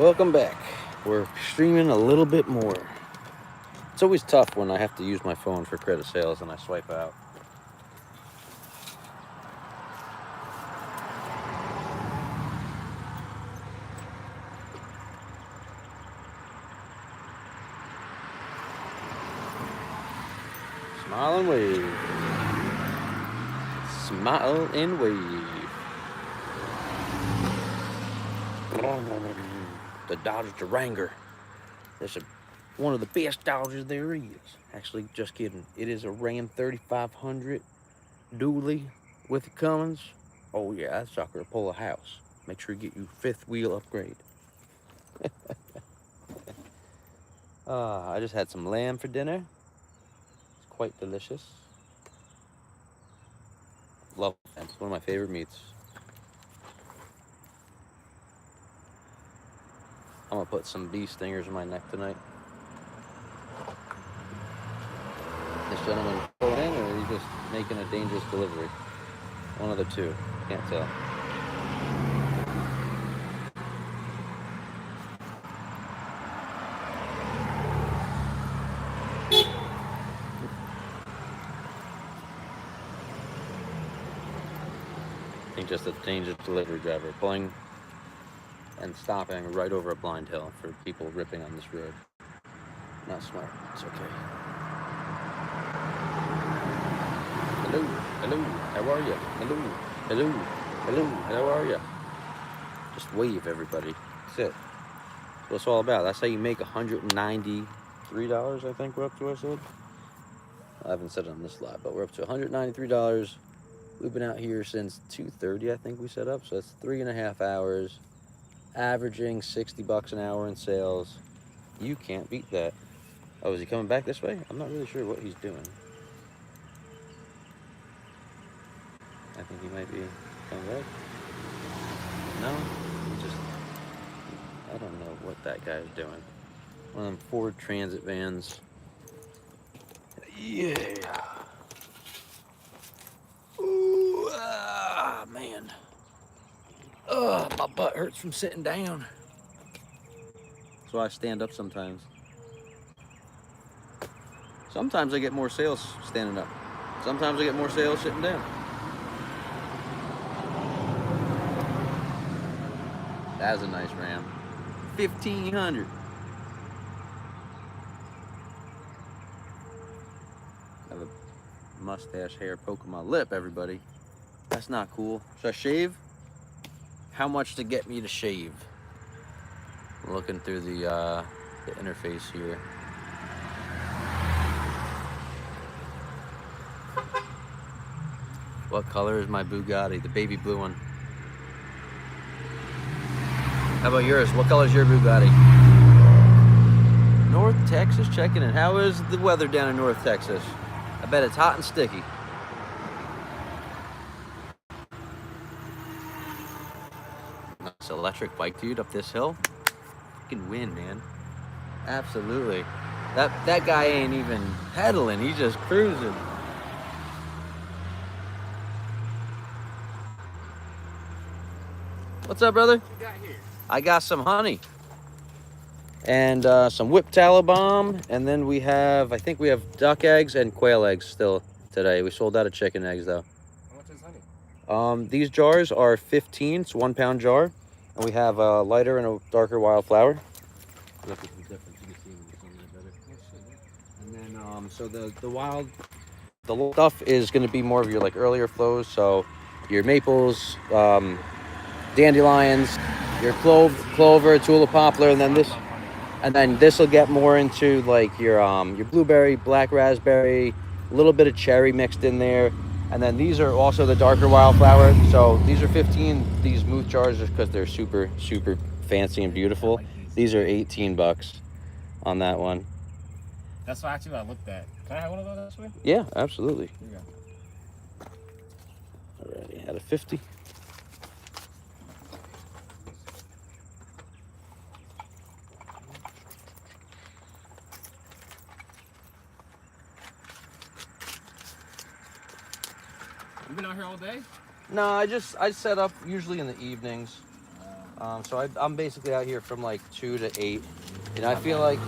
Welcome back. We're streaming a little bit more. It's always tough when I have to use my phone for credit sales and I swipe out. Smile and wave. Smile and wave. The Dodge Durango. That's one of the best Dodges there is. Actually, just kidding. It is a Ram 3500 dually with the Cummins. Oh yeah, that sucker will pull a house. Make sure you get you fifth wheel upgrade. I just had some lamb for dinner. It's quite delicious. Love lamb. It's one of my favorite meats. I'm gonna put some bee stingers in my neck tonight. This gentleman going in, or is he just making a dangerous delivery? One of the two. Can't tell. I think just a dangerous delivery driver pulling and stopping right over a blind hill for people ripping on this road. Not smart. It's okay. Hello, hello, how are you? Hello, hello, hello, how are you? Just wave, everybody. That's it. That's what it's all about. That's how you make $193, I think we're up to, I said. I haven't said it on this live, but we're up to $193. We've been out here since 2:30, I think we set up, so that's 3.5 hours, averaging $60 an hour in sales. You can't beat that. Oh, is he coming back this way? I'm not really sure what he's doing. I think he might be coming back. No, I don't know what that guy's doing. One of them Ford Transit vans. Yeah. Ooh, man. My butt hurts from sitting down. That's why I stand up sometimes. Sometimes I get more sales standing up. Sometimes I get more sales sitting down. That's a nice Ram. 1,500. I have a mustache hair poking my lip, everybody. That's not cool. Should I shave? How much to get me to shave? I'm looking through the interface here. What color is my Bugatti? The baby blue one. How about yours? What color is your Bugatti? North Texas checking in. How is the weather down in North Texas? I bet it's hot and sticky. Nice electric bike, dude, up this hill. Fucking win, man. Absolutely. That guy ain't even pedaling. He's just cruising. What's up, brother? What you got here? I got some honey. And some whipped tallow bomb. And then I think we have duck eggs and quail eggs still today. We sold out of chicken eggs, though. How much is honey? These jars are 15. It's 1 pound jar. And we have a lighter and a darker wildflower. Look at the difference. You can see them a little better. And then, so the stuff is going to be more of your like earlier flows. So your maples, dandelions, your clover, tulip poplar, and then this will get more into like your blueberry, black raspberry, a little bit of cherry mixed in there. And then these are also the darker wildflower. So these are 15. These Muth jars, just because they're super, super fancy and beautiful. These are $18 on that one. That's what actually I looked at. Can I have one of those actually? Yeah, absolutely. Here you go. Alrighty, out of 50. You been out here all day? No, I set up usually in the evenings. I'm basically out here from like 2 to 8. You know, I Not feel bad. like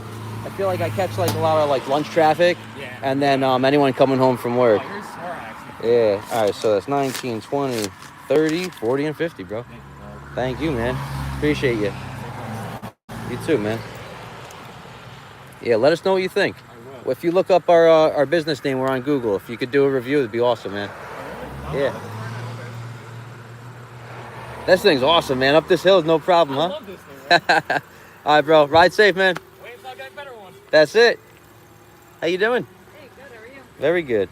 I catch like a lot of like lunch traffic, Yeah. and then anyone coming home from Oh, work. you're smart actually. Yeah. All right. So that's 19, 20, 30, 40, and 50, bro. Thank you, dog. Thank you, man. Appreciate you. You too, man. Yeah. Let us know what you think. I will. If you look up our business name, we're on Google. If you could do a review, it'd be awesome, man. Oh, really? Yeah. This thing's awesome, man. Up this hill is no problem, I huh? love this thing, man. All right, bro. Ride safe, man. Wait until I get a better one. That's it. How you doing? Hey, good. How are you? Very good.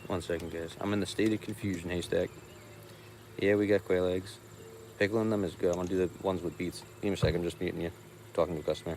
One second, guys. I'm in the state of confusion, Haystack. Yeah, we got quail eggs. Pickling them is good. I want to do the ones with beets. Give me a second. I'm just muting you. Talking to a customer.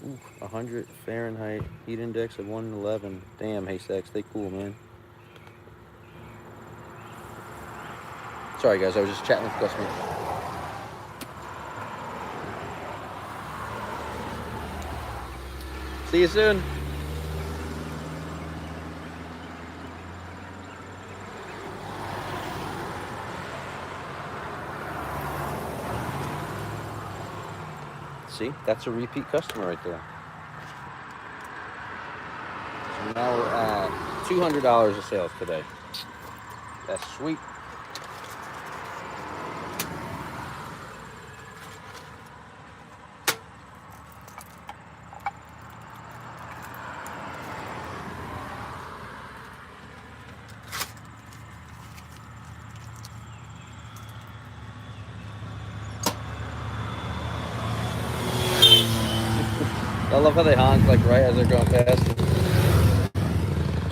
Ooh, 100 Fahrenheit, heat index of 111. Damn, Haystack, stay cool, man. Sorry, guys, I was just chatting with the customer. See you soon. See, that's a repeat customer right there. So now we're at $200 of sales today. That's sweet. I love how they honk like right as they're going past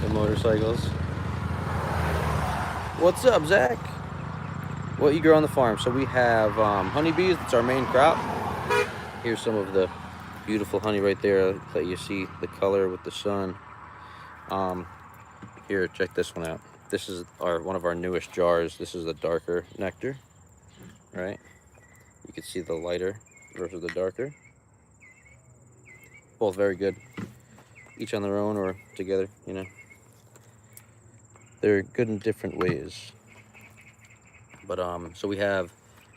the motorcycles. What's up, Zach? What you grow on the farm? So we have honeybees. That's our main crop. Here's some of the beautiful honey right there that you see the color with the sun. Here, check this one out. This is one of our newest jars. This is the darker nectar, right? You can see the lighter versus the darker. Both very good, each on their own or together, you know. They're good in different ways. But so we have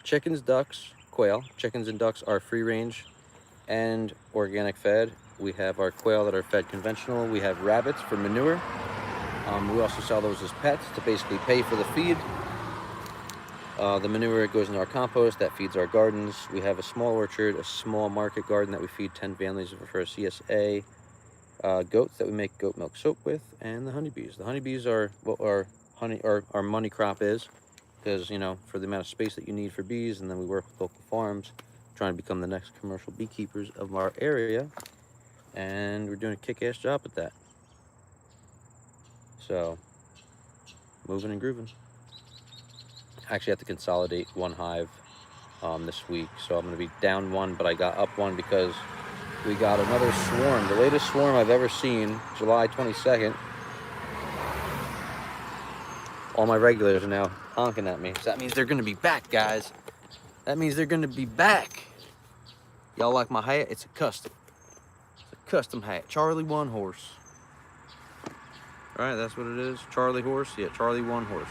chickens, ducks, quail. Chickens and ducks are free range and organic fed. We have our quail that are fed conventional. We have rabbits for manure. We also sell those as pets to basically pay for the feed. The manure goes into our compost that feeds our gardens. We have a small orchard, a small market garden that we feed 10 families for a CSA. Goats that we make goat milk soap with, and the honeybees. The honeybees are what our money crop is, because, you know, for the amount of space that you need for bees, and then we work with local farms, trying to become the next commercial beekeepers of our area, and we're doing a kick-ass job with that. So, moving and grooving. I actually have to consolidate one hive this week, so I'm going to be down one, but I got up one because we got another swarm, the latest swarm I've ever seen, July 22nd. All my regulars are now honking at me. So that means they're going to be back, guys. That means they're going to be back. Y'all like my hat? It's a custom. It's a custom hat. Charlie One Horse. All right, that's what it is. Charlie Horse? Yeah, Charlie One Horse.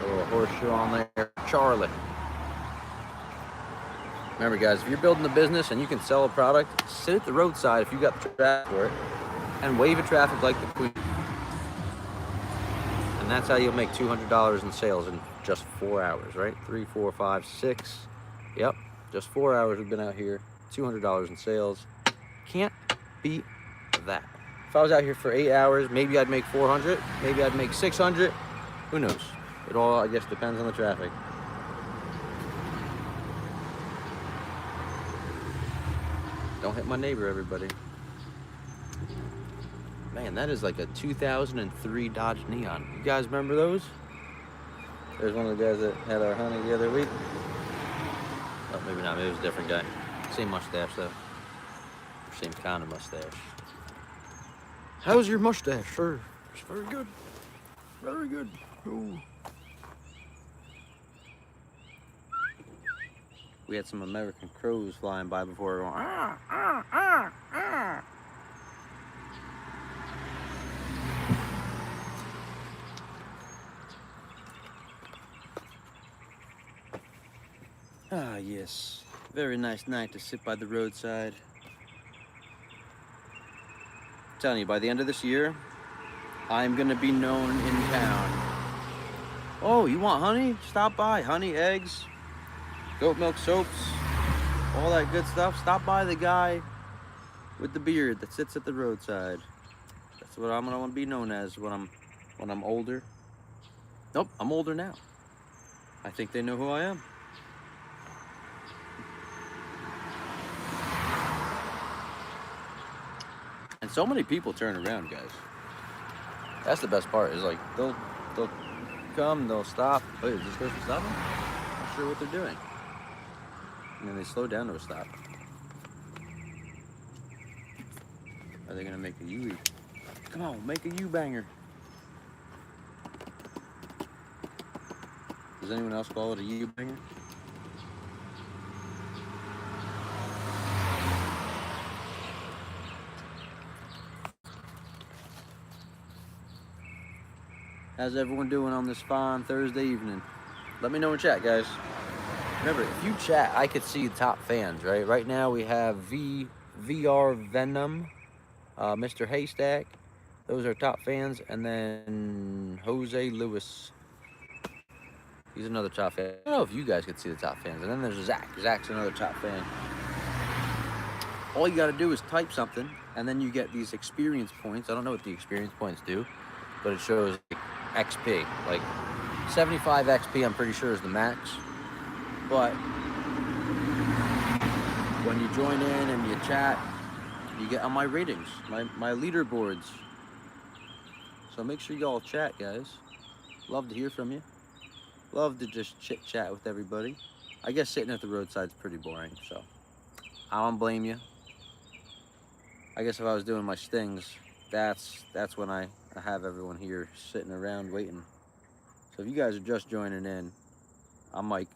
A little horseshoe on there. Charlie. Remember, guys, if you're building a business and you can sell a product, sit at the roadside if you got the traffic for it, and wave at traffic like the queen. And that's how you'll make $200 in sales in just 4 hours, right? 3, 4, 5, 6. Yep, just 4 hours we've been out here. $200 in sales. Can't beat that. If I was out here for 8 hours, maybe I'd make 400. Maybe I'd make 600. Who knows? It all, I guess, depends on the traffic. Don't hit my neighbor, everybody. Man, that is like a 2003 Dodge Neon. You guys remember those? There's one of the guys that had our honey the other week. Oh, maybe not. Maybe it was a different guy. Same mustache, though. Same kind of mustache. How's your mustache, sir? It's very good. Very good. Ooh. We had some American crows flying by before we were going, ah, ah, ah, ah. Ah, yes. Very nice night to sit by the roadside. I'm telling you, by the end of this year, I'm going to be known in town. Oh, you want honey? Stop by. Honey, eggs, goat milk soaps, all that good stuff. Stop by the guy with the beard that sits at the roadside. That's what I'm going to be known as when I'm older. Nope, I'm older now. I think they know who I am. And so many people turn around, guys. That's the best part, is like they'll come, they'll stop. Wait, is this person stopping? Not sure what they're doing. And then they slow down to a stop. Are they gonna make a U-E? Come on, make a U-banger. Does anyone else call it a U-banger? How's everyone doing on this fine Thursday evening? Let me know in chat, guys. Remember, if you chat, I could see top fans, right? Right now we have VR Venom, Mr. Haystack. Those are top fans. And then Jose Lewis. He's another top fan. I don't know if you guys could see the top fans. And then there's Zach. Zach's another top fan. All you got to do is type something, and then you get these experience points. I don't know what the experience points do, but it shows like XP. Like 75 XP, I'm pretty sure is the max. But when you join in and you chat, you get on my ratings, my leaderboards. So make sure y'all chat, guys. Love to hear from you. Love to just chit chat with everybody. I guess sitting at the roadside's pretty boring, so I don't blame you. I guess if I was doing my stings, that's when I have everyone here sitting around waiting. So if you guys are just joining in, I'm Mike.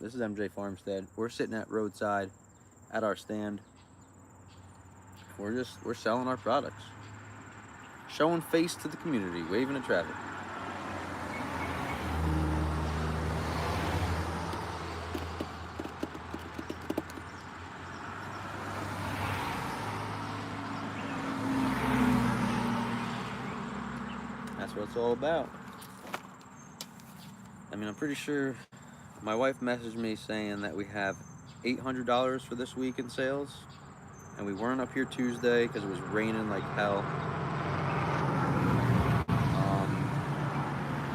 This is MJ Farmstead. We're sitting at roadside at our stand. We're selling our products. Showing face to the community, waving at traffic. That's what it's all about. I mean, I'm pretty sure my wife messaged me saying that we have $800 for this week in sales, and we weren't up here Tuesday because it was raining like hell.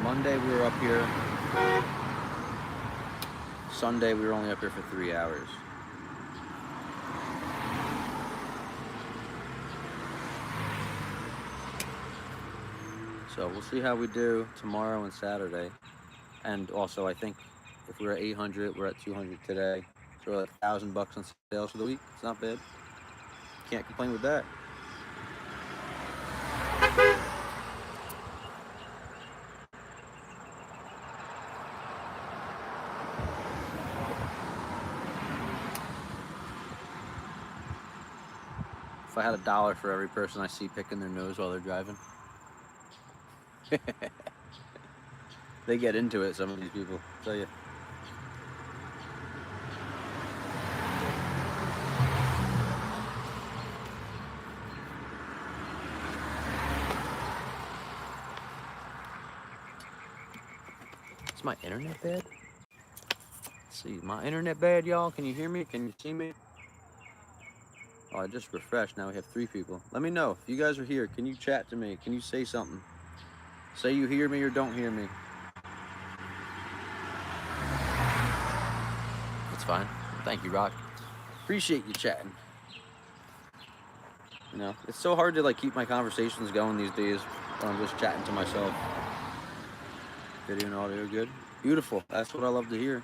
Monday we were up here. Sunday we were only up here for 3 hours. So we'll see how we do tomorrow and Saturday. And also, I think if we're at 800, we're at 200 today. So we're at $1,000 on sales for the week. It's not bad. Can't complain with that. If I had $1 for every person I see picking their nose while they're driving. They get into it, some of these people, I'll tell you. Is my internet bad? Let's see, my internet bad, y'all? Can you hear me? Can you see me? Oh, I just refreshed. Now we have 3 people. Let me know if you guys are here. Can you chat to me? Can you say something? Say you hear me or don't hear me. That's fine. Thank you, Rock. Appreciate you chatting. You know, it's so hard to like keep my conversations going these days when I'm just chatting to myself. Video and audio good. Beautiful. That's what I love to hear.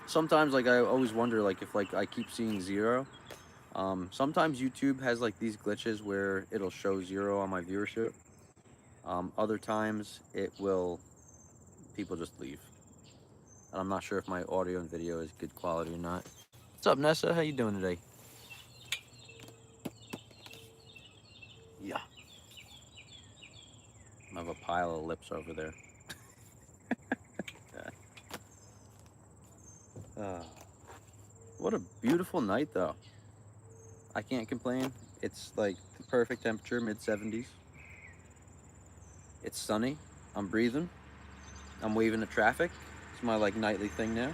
Sometimes like I always wonder like if like I keep seeing 0. Sometimes YouTube has like these glitches where it'll show 0 on my viewership. Other times it will, people just leave. And I'm not sure if my audio and video is good quality or not. What's up, Nessa? How you doing today? Yeah. I have a pile of lips over there. What a beautiful night though. I can't complain. It's like the perfect temperature, mid-70s. It's sunny. I'm breathing. I'm waving at traffic. It's my like nightly thing now.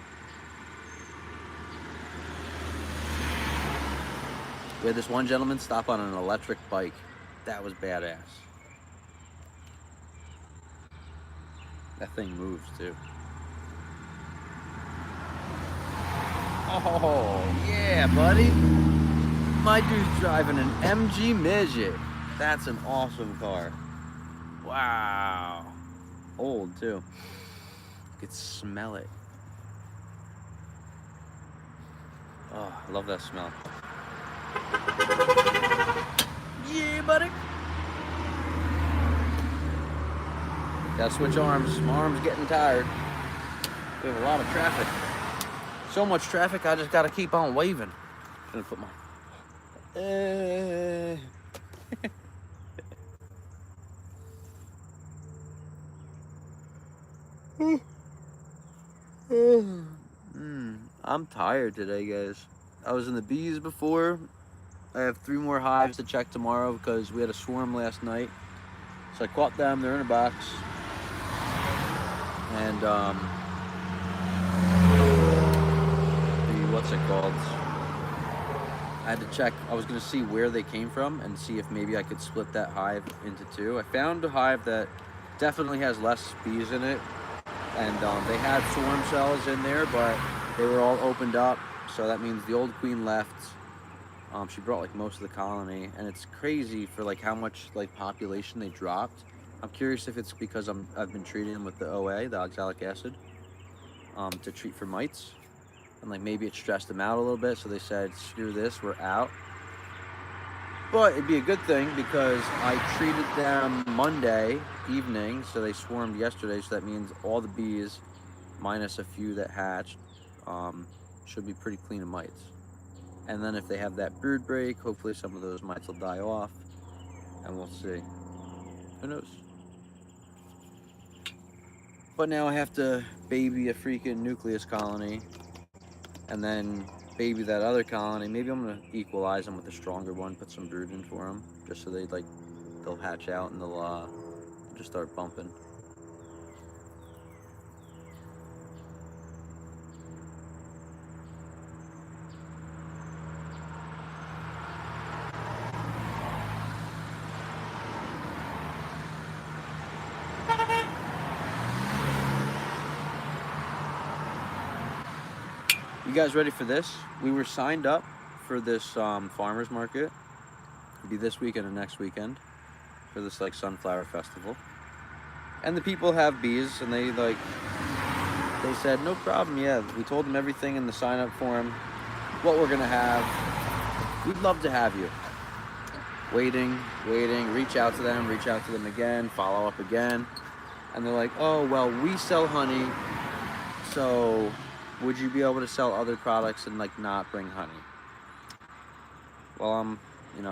We had this one gentleman stop on an electric bike. That was badass. That thing moves too. Oh, yeah, buddy. My dude's driving an MG Midget. That's an awesome car. Wow. Old, too. You could smell it. I love that smell. Yeah, buddy. Gotta switch arms. My arm's getting tired. We have a lot of traffic. So much traffic, I just gotta keep on waving. I'm gonna put my. I'm tired today, guys. I was in the bees before. I have 3 more hives to check tomorrow because we had a swarm last night. So I caught them. They're in a box. And what's it called? I had to check. I was gonna see where they came from and see if maybe I could split that hive into 2. I found a hive that definitely has less bees in it, and they had swarm cells in there, but they were all opened up. So that means the old queen left. She brought like most of the colony, and it's crazy for like how much like population they dropped. I'm curious if it's because I've been treating them with the OA, the oxalic acid, to treat for mites, and like maybe it stressed them out a little bit. So they said, "Screw this, we're out." But it'd be a good thing because I treated them Monday evening, so they swarmed yesterday. So that means all the bees, minus a few that hatched, should be pretty clean of mites. And then if they have that brood break, hopefully some of those mites will die off, and we'll see. Who knows? But now I have to baby a freaking nucleus colony, and then baby that other colony. Maybe I'm gonna equalize them with a stronger one, put some brood in for them, just so they'll hatch out and they'll just start bumping. You guys ready for this? We were signed up for this farmers market. It'll be this weekend and next weekend for this like sunflower festival. And the people have bees, and they said no problem. Yeah, we told them everything in the sign up form, what we're gonna have. We'd love to have you. Waiting, reach out to them again, follow up again. And they're like, oh, well, we sell honey, so would you be able to sell other products and like not bring honey? Well, I'm,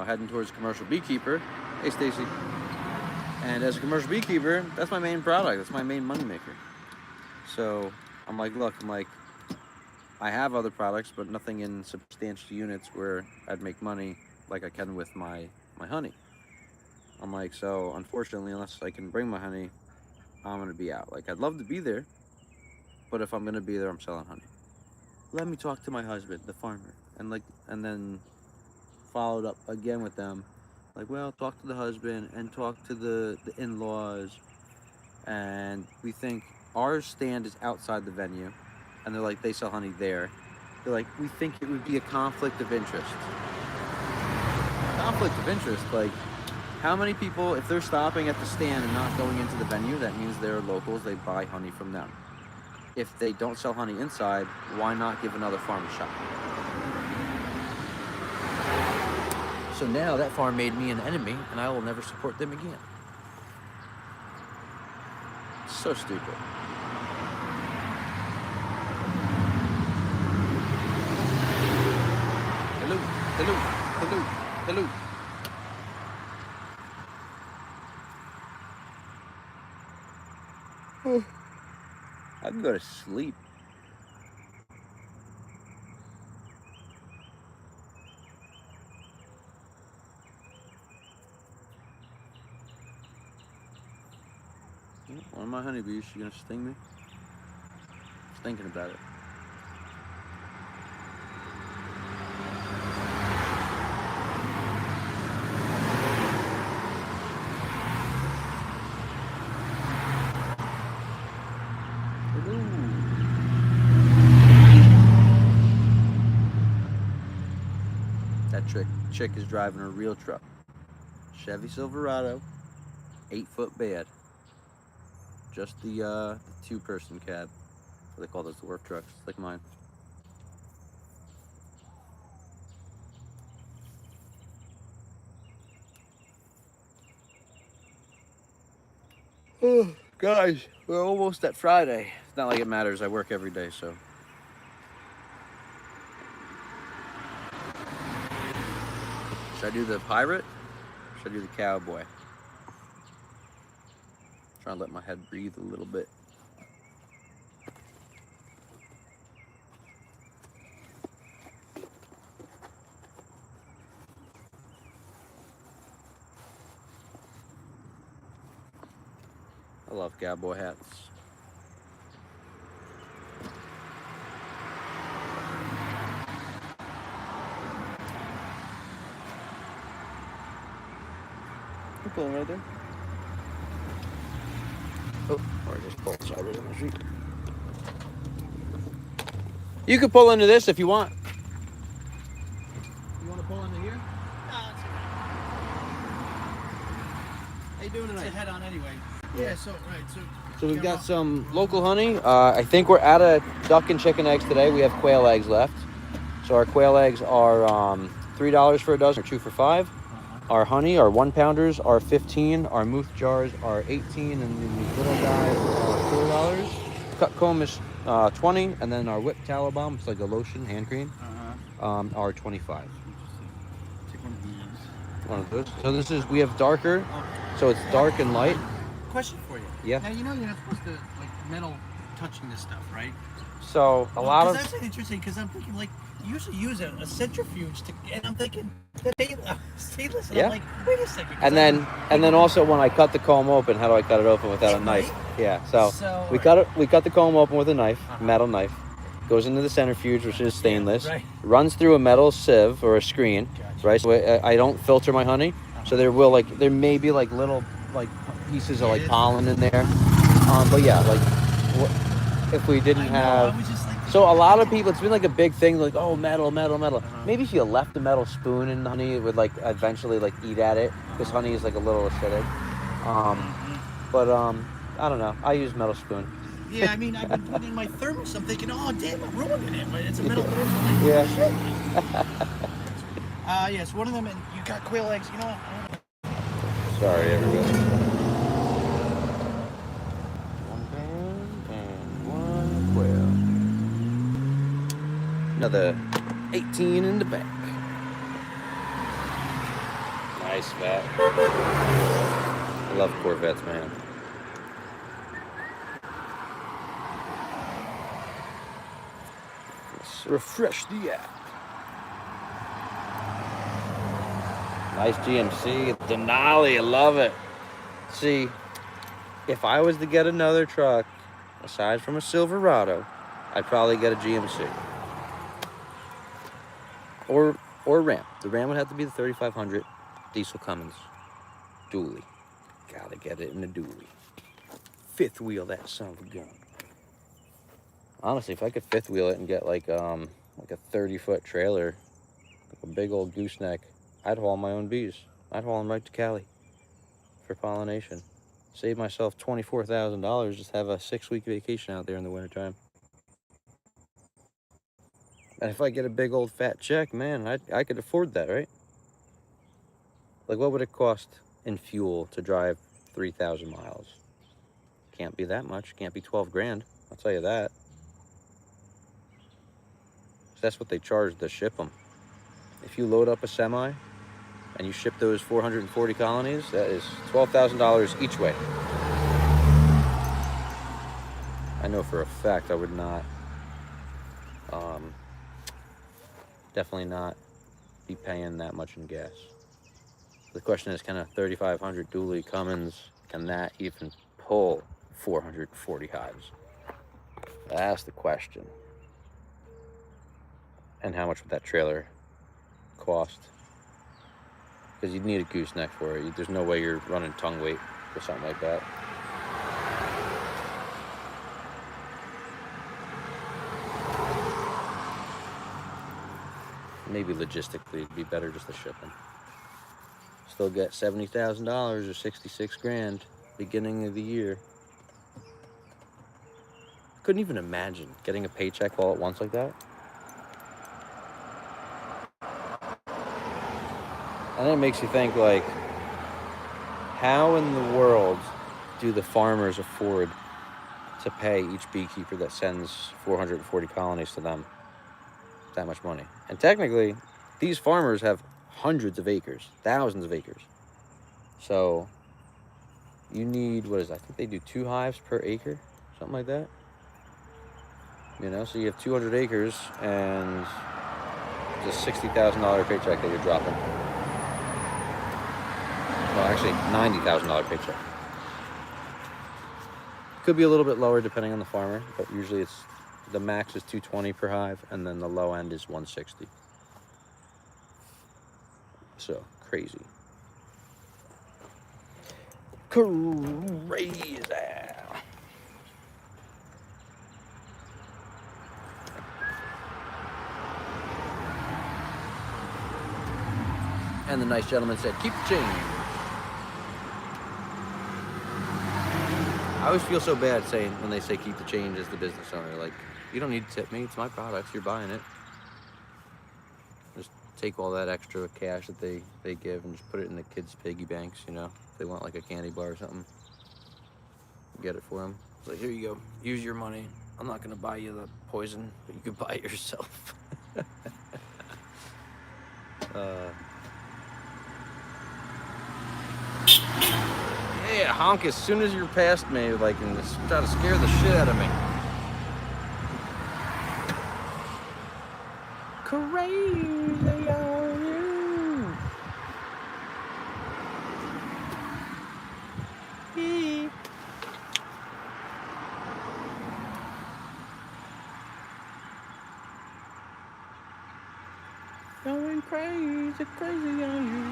heading towards commercial beekeeper. Hey, Stacy. And as a commercial beekeeper, that's my main product. That's my main moneymaker. So I'm like, look, I have other products, but nothing in substantial units where I'd make money like I can with my honey. I'm like, so unfortunately, unless I can bring my honey, I'm gonna be out. Like, I'd love to be there, but if I'm gonna be there, I'm selling honey. Let me talk to my husband, the farmer, and then followed up again with them. Like, well, talk to the husband and talk to the in-laws, and we think our stand is outside the venue, and they're like, they sell honey there. They're like, we think it would be a conflict of interest. Conflict of interest, like, how many people, if they're stopping at the stand and not going into the venue, that means they're locals, they buy honey from them. If they don't sell honey inside, why not give another farm a shot? So now that farm made me an enemy, and I will never support them again. So stupid. Hello, hello, hello, hello. I can go to sleep. One of my honeybees, she gonna sting me? Just thinking about it. That chick is driving a real truck. Chevy Silverado, 8-foot bed. Just the 2-person cab. What they call those, the work trucks, like mine. Guys, we're almost at Friday. It's not like it matters. I work every day, so. Should I do the pirate? Or should I do the cowboy? Trying to let my head breathe a little bit. I love cowboy hats. You pulling right there? Oh, or just pull sideways on the street. You could pull into this if you want. You want to pull into here? No, it's okay. How you doing tonight? It's a head on anyway. Yeah. So So we've got some local honey. I think we're out of duck and chicken eggs today. We have quail eggs left. So our quail eggs are $3 for a dozen, or 2 for $5. Our honey, our 1-pounders are $15. Our muth jars are $18, and then these little guys are $4. Cut comb is $20, and then our whipped tallow balm, it's like a lotion, hand cream, are $25. Take one of these. One of those. So this is, we have darker, so it's dark and light. Question for you. Yeah. Now you know you're not supposed to like metal touching this stuff, right? So a lot of that's interesting because I'm thinking like you usually use a centrifuge to, and I'm thinking stainless. And Yeah. I'm like, wait a second. and then also when I cut the comb open, how do I cut it open without a knife? Yeah. So we cut the comb open with a knife, metal knife. Goes into the centrifuge, which is stainless. Right. Runs through a metal sieve or a screen. Gotcha. Right. So I don't filter my honey. So there may be like little like pieces of like pollen in there. But yeah, like if we didn't have. I was just like, So a lot of people, it's been like a big thing, like, oh, metal. Maybe if you left a metal spoon in honey, it would like eventually like eat at it, because honey is like a little acidic. But I don't know. I use metal spoon. yeah, I mean, I've been putting in my thermos. I'm thinking, oh damn, I'm ruining it, but it's a metal thermos. I'm like, Yeah. yes, one of them, and you got quail eggs. You know what? Sorry, everybody. One pan and one quail. Another 18 in the back. Nice vat. I love Corvettes, man. Let's refresh the app. Nice GMC. Denali, I love it. See, if I was to get another truck, aside from a Silverado, I'd probably get a GMC. Or a Ram. The Ram would have to be the 3500 diesel Cummins. Dually. Gotta get it in a dually. Fifth wheel that son of a gun. Honestly, if I could fifth wheel it and get like a 30-foot trailer, like a big old gooseneck, I'd haul my own bees. I'd haul them right to Cali for pollination. Save myself $24,000, just have a 6-week vacation out there in the wintertime. And if I get a big old fat check, man, I could afford that, right? Like, what would it cost in fuel to drive 3,000 miles? Can't be that much. Can't be 12 grand. I'll tell you that. That's what they charge to ship them. If you load up a semi and you ship those 440 colonies, that is $12,000 each way. I know for a fact I would not, definitely not be paying that much in gas. The question is, can a 3500 dually Cummins, can that even pull 440 hives? That's the question. And how much would that trailer cost? Because you'd need a gooseneck for it. There's no way you're running tongue weight or something like that. Maybe logistically it'd be better just to ship them. Still get $70,000 or 66 grand beginning of the year. Couldn't even imagine getting a paycheck all at once like that. And then it makes you think, like, how in the world do the farmers afford to pay each beekeeper that sends 440 colonies to them that much money? And technically, these farmers have hundreds of acres, thousands of acres. So you need, what is that? I think they do 2 hives per acre, something like that. You know, so you have 200 acres and it's a $60,000 paycheck that you're dropping. Well, actually, $90,000 paycheck. Could be a little bit lower depending on the farmer, but usually it's the max is 220 per hive, and then the low end is 160. So crazy. Crazy. And the nice gentleman said, "Keep the change." I always feel so bad saying when they say keep the change as the business owner. Like, you don't need to tip me. It's my product. You're buying it. Just take all that extra cash that they give and just put it in the kids' piggy banks, you know. If they want like a candy bar or something, get it for them. It's like, here you go. Use your money. I'm not going to buy you the poison, but you can buy it yourself. Yeah, honk as soon as you're past me, like, and just try to scare the shit out of me. Crazy on you. Yeah. Going crazy, crazy on you.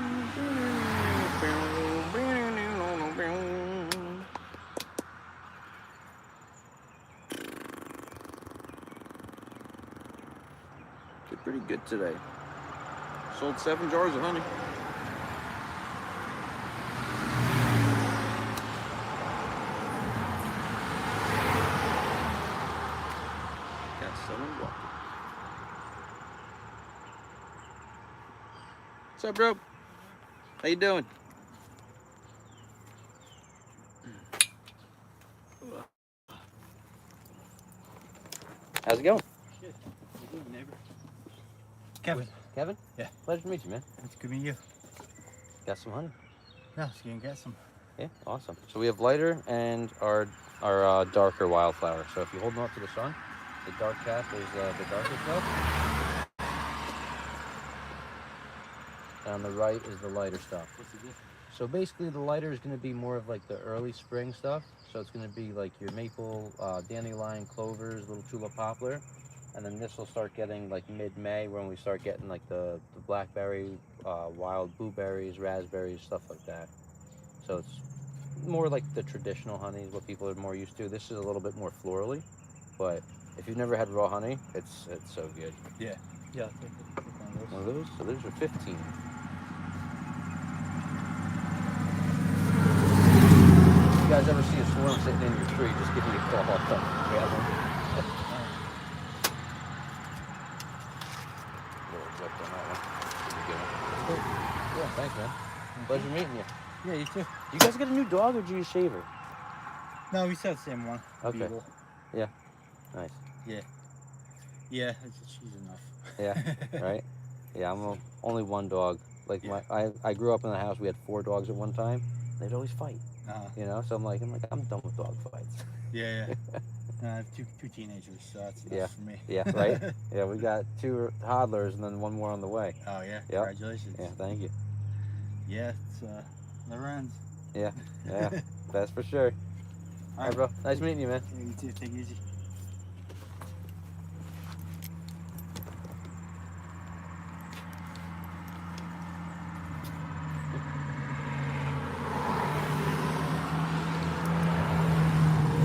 Did pretty good today. Sold 7 jars of honey. Got someone walking. What's up, bro? How you doing? How's it going? Shit. You good, neighbor? Kevin. Kevin? Yeah. Pleasure to meet you, man. It's good meeting you. Got some honey? No, so you can get some. Yeah, awesome. So we have lighter and our darker wildflower. So if you hold them up to the sun, the dark cap is the darker stuff. And on the right is the lighter stuff. What's the difference? So basically the lighter is going to be more of like the early spring stuff. So it's going to be like your maple, dandelion, clovers, little tulip poplar. And then this will start getting like mid-May when we start getting like the blackberry, wild blueberries, raspberries, stuff like that. So it's more like the traditional honey is what people are more used to. This is a little bit more florally, but if you've never had raw honey, it's so good. Yeah. Yeah, I'll take One of those? So those are 15. If you guys ever see a swarm sitting in your tree, just give me a call. I'll come grab them. Little whipped on that one. Pretty good. Yeah, thanks, man. Pleasure meeting you. Yeah, you too. Do you guys get a new dog or do you shave her? No, we still have the same one. Okay. Beagle. Yeah. Nice. Yeah. Yeah, she's enough. Yeah, right? Yeah, I'm only one dog. Like Yeah. I grew up in a house, we had 4 dogs at one time. They'd always fight, you know? So I'm like, I'm done with dog fights. Yeah, yeah. I have two teenagers, so that's enough Yeah. for me. Yeah, right? Yeah, we got 2 toddlers and then 1 more on the way. Oh, yeah? Yep. Congratulations. Yeah, thank you. Yeah, it's never ends. Yeah, yeah, that's for sure. All right, bro. Nice meeting you, man. Yeah, you too. Take it easy.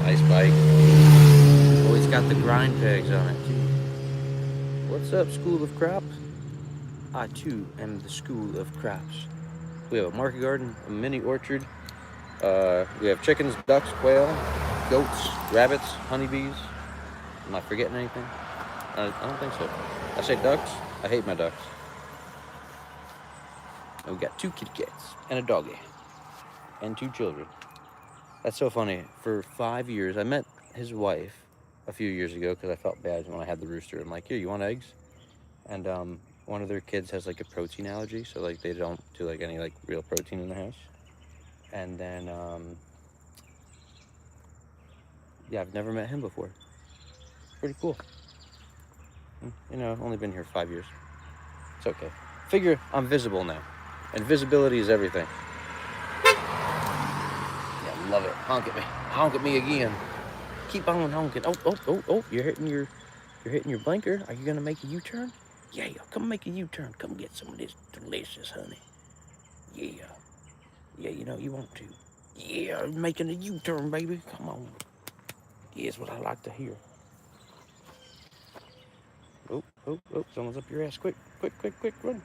Nice bike. Always got the grind pegs on it, too. What's up, School of Crops? I, too, am the School of Crops. We have a market garden, a mini orchard. We have chickens, ducks, quail, goats, rabbits, honeybees. Am I forgetting anything? I don't think so. I say ducks. I hate my ducks. And we got 2 kitty cats and a doggy and 2 children. That's so funny. For 5 years, I met his wife a few years ago because I felt bad when I had the rooster. I'm like, here, you want eggs? And one of their kids has like a protein allergy, so like they don't do like any like real protein in the house. And then yeah, I've never met him before. Pretty cool. You know, I've only been here 5 years. It's okay. Figure I'm visible now, and visibility is everything. Yeah, love it. Honk at me again. Keep on honking. Oh! You're hitting your blinker. Are you gonna make a U-turn? Yeah, come make a U-turn. Come get some of this delicious honey. Yeah, yeah, you know you want to. Yeah, making a U-turn, baby. Come on. Here's what I like to hear. Oh! Someone's up your ass. Quick, run.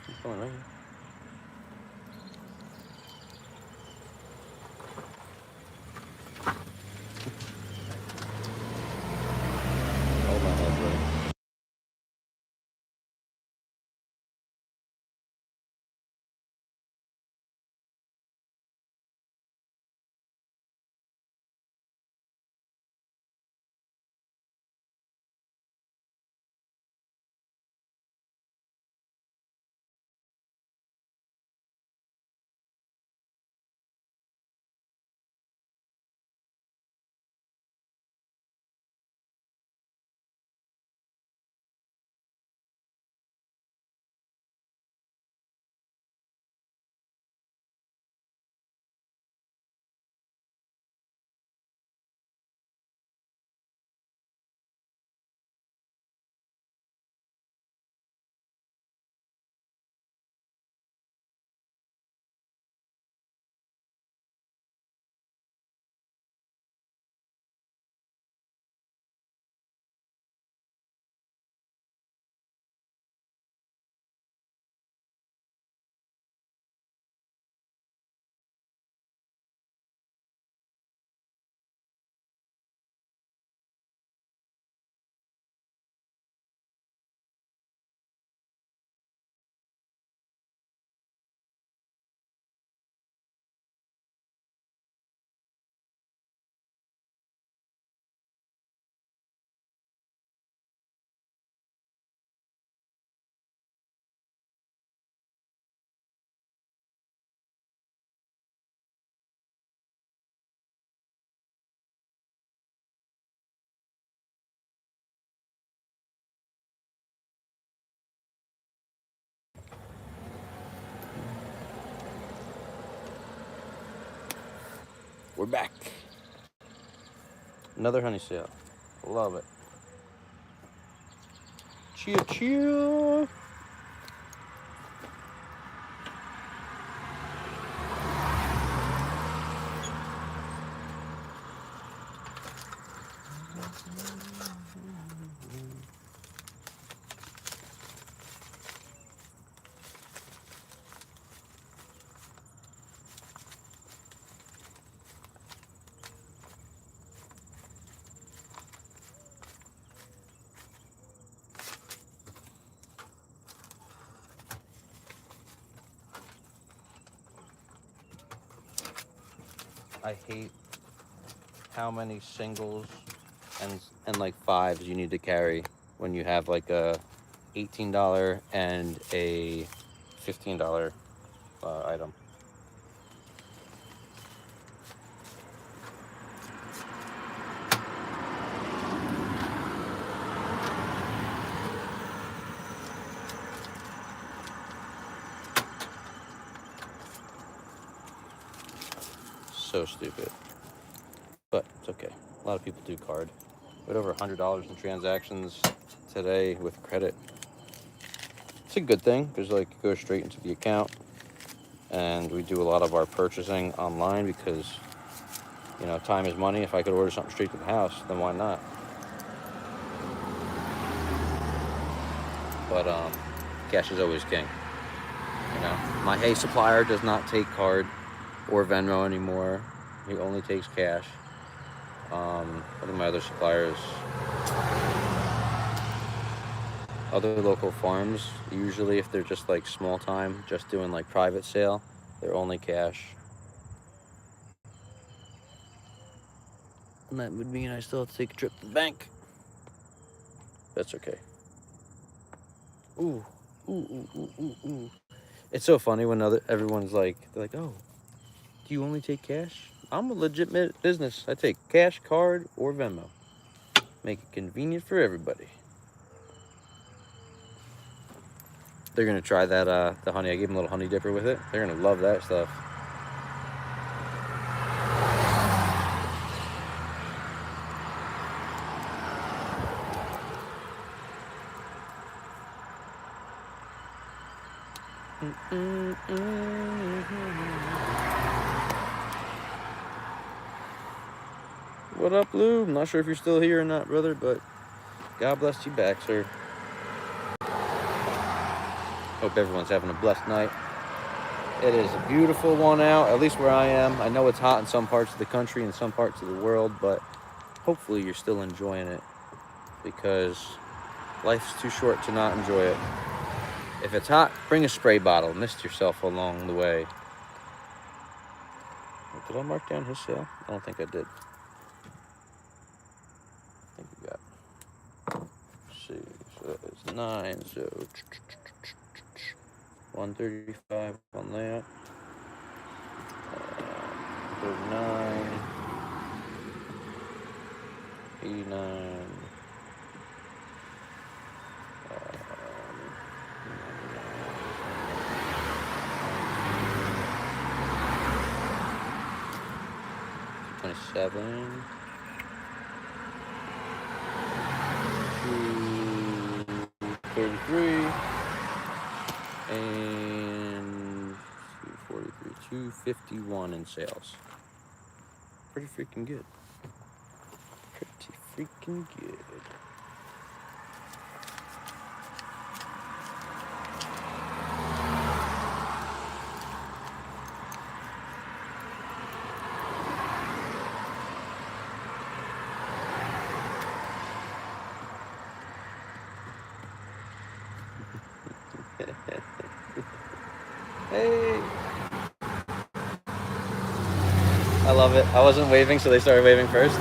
Keep going right here. Hold my head, buddy. We're back. Another honey sale. Love it. Cheer. I hate how many singles and like fives you need to carry when you have like a $18 and a $15 item. So stupid. But it's okay. A lot of people do card. But over $100 in transactions today with credit. It's a good thing because like it goes straight into the account, and we do a lot of our purchasing online because you know time is money. If I could order something straight to the house, then why not? But cash is always king. You know, my hay supplier does not take card or Venmo anymore. He only takes cash. One of my other suppliers, other local farms, usually if they're just like small time, just doing like private sale, They're only cash. And that would mean I still have to take a trip to the bank. That's okay. Ooh, ooh, ooh, ooh, ooh, ooh. It's so funny when everyone's like, they're like, oh, do you only take cash? I'm a legitimate business. I take cash, card, or Venmo. Make it convenient for everybody. They're gonna try that the honey. I gave them a little honey dipper with it. They're gonna love that stuff. What up, Lou? I'm not sure if you're still here or not, brother, but God bless you back, sir. Hope everyone's having a blessed night. It is a beautiful one out, at least where I am. I know it's hot in some parts of the country and some parts of the world, but hopefully you're still enjoying it, because life's too short to not enjoy it. If it's hot, bring a spray bottle. Mist yourself along the way. Did I mark down his sale? I don't think I did. I think we got, let's see, so it's 9, so 135 on that. 39, 89, 27, 233, and 243, 251 in sales. Pretty freaking good. Pretty freaking good. Hey! I love it. I wasn't waving, so they started waving first.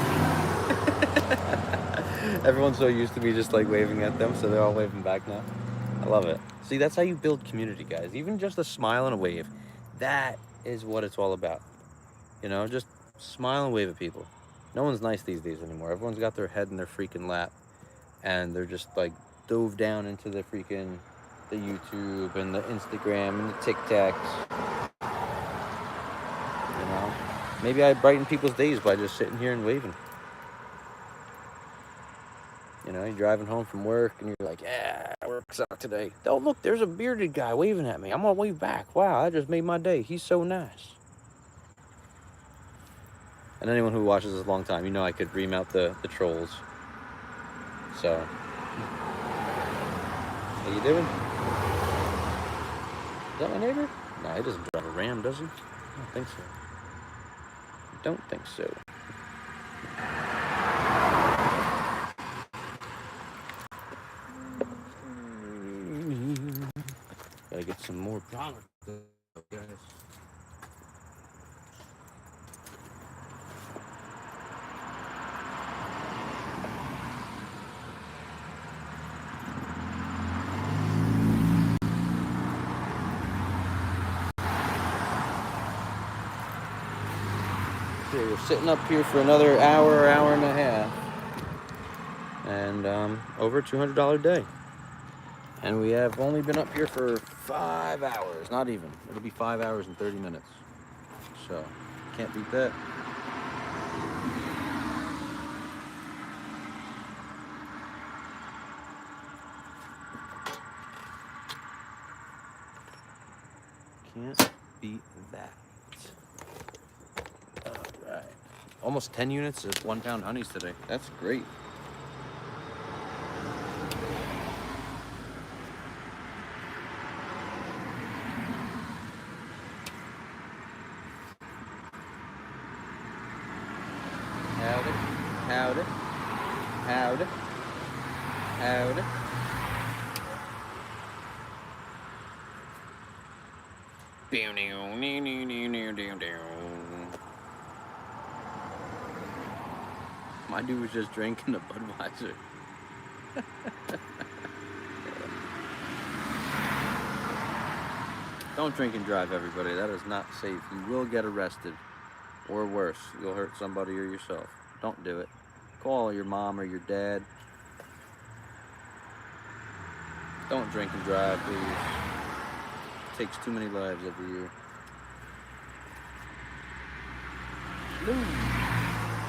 Everyone's so used to me just like waving at them, so they're all waving back now. I love it. See, that's how you build community, guys. Even just a smile and a wave. That is what it's all about. You know, just smile and wave at people. No one's nice these days anymore. Everyone's got their head in their freaking lap, and they're just like dove down into the YouTube and the Instagram and the TikToks. You know, maybe I brighten people's days by just sitting here and waving. You know, you're driving home from work and you're like, yeah, work sucked today. Oh, look, there's a bearded guy waving at me. I'm gonna wave back. Wow, that just made my day. He's so nice. And anyone who watches this a long time, you know I could ream out the trolls. So, how you doing? Is that my neighbor? No, he doesn't drive a Ram, does he? I don't think so. I don't think so. Gotta get some more product, guys. Okay, we're sitting up here for another hour and a half, and over $200 day. And we have only been up here for 5 hours, not even. It'll be 5 hours and 30 minutes. So, can't beat that. Can't beat that. All right. Almost 10 units of 1 pound honeys today. That's great. Howdy, howdy, howdy, howdy. My dude was just drinking a Budweiser. Don't drink and drive, everybody. That is not safe. You will get arrested. Or worse, you'll hurt somebody or yourself. Don't do it. Call your mom or your dad. Don't drink and drive, please. It takes too many lives every year. Hello.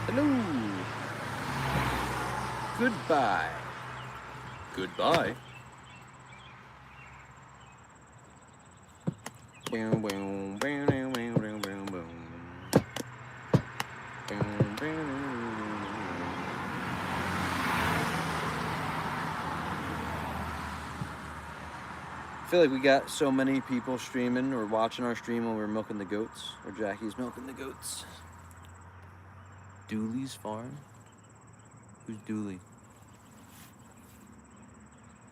Hello. Goodbye. Goodbye. Boom, boom, boom, boom, boom, boom, boom, boom. Boom, boom. I feel like we got so many people streaming or watching our stream while we're milking the goats, or Jackie's milking the goats. Dooley's farm? Who's Dooley?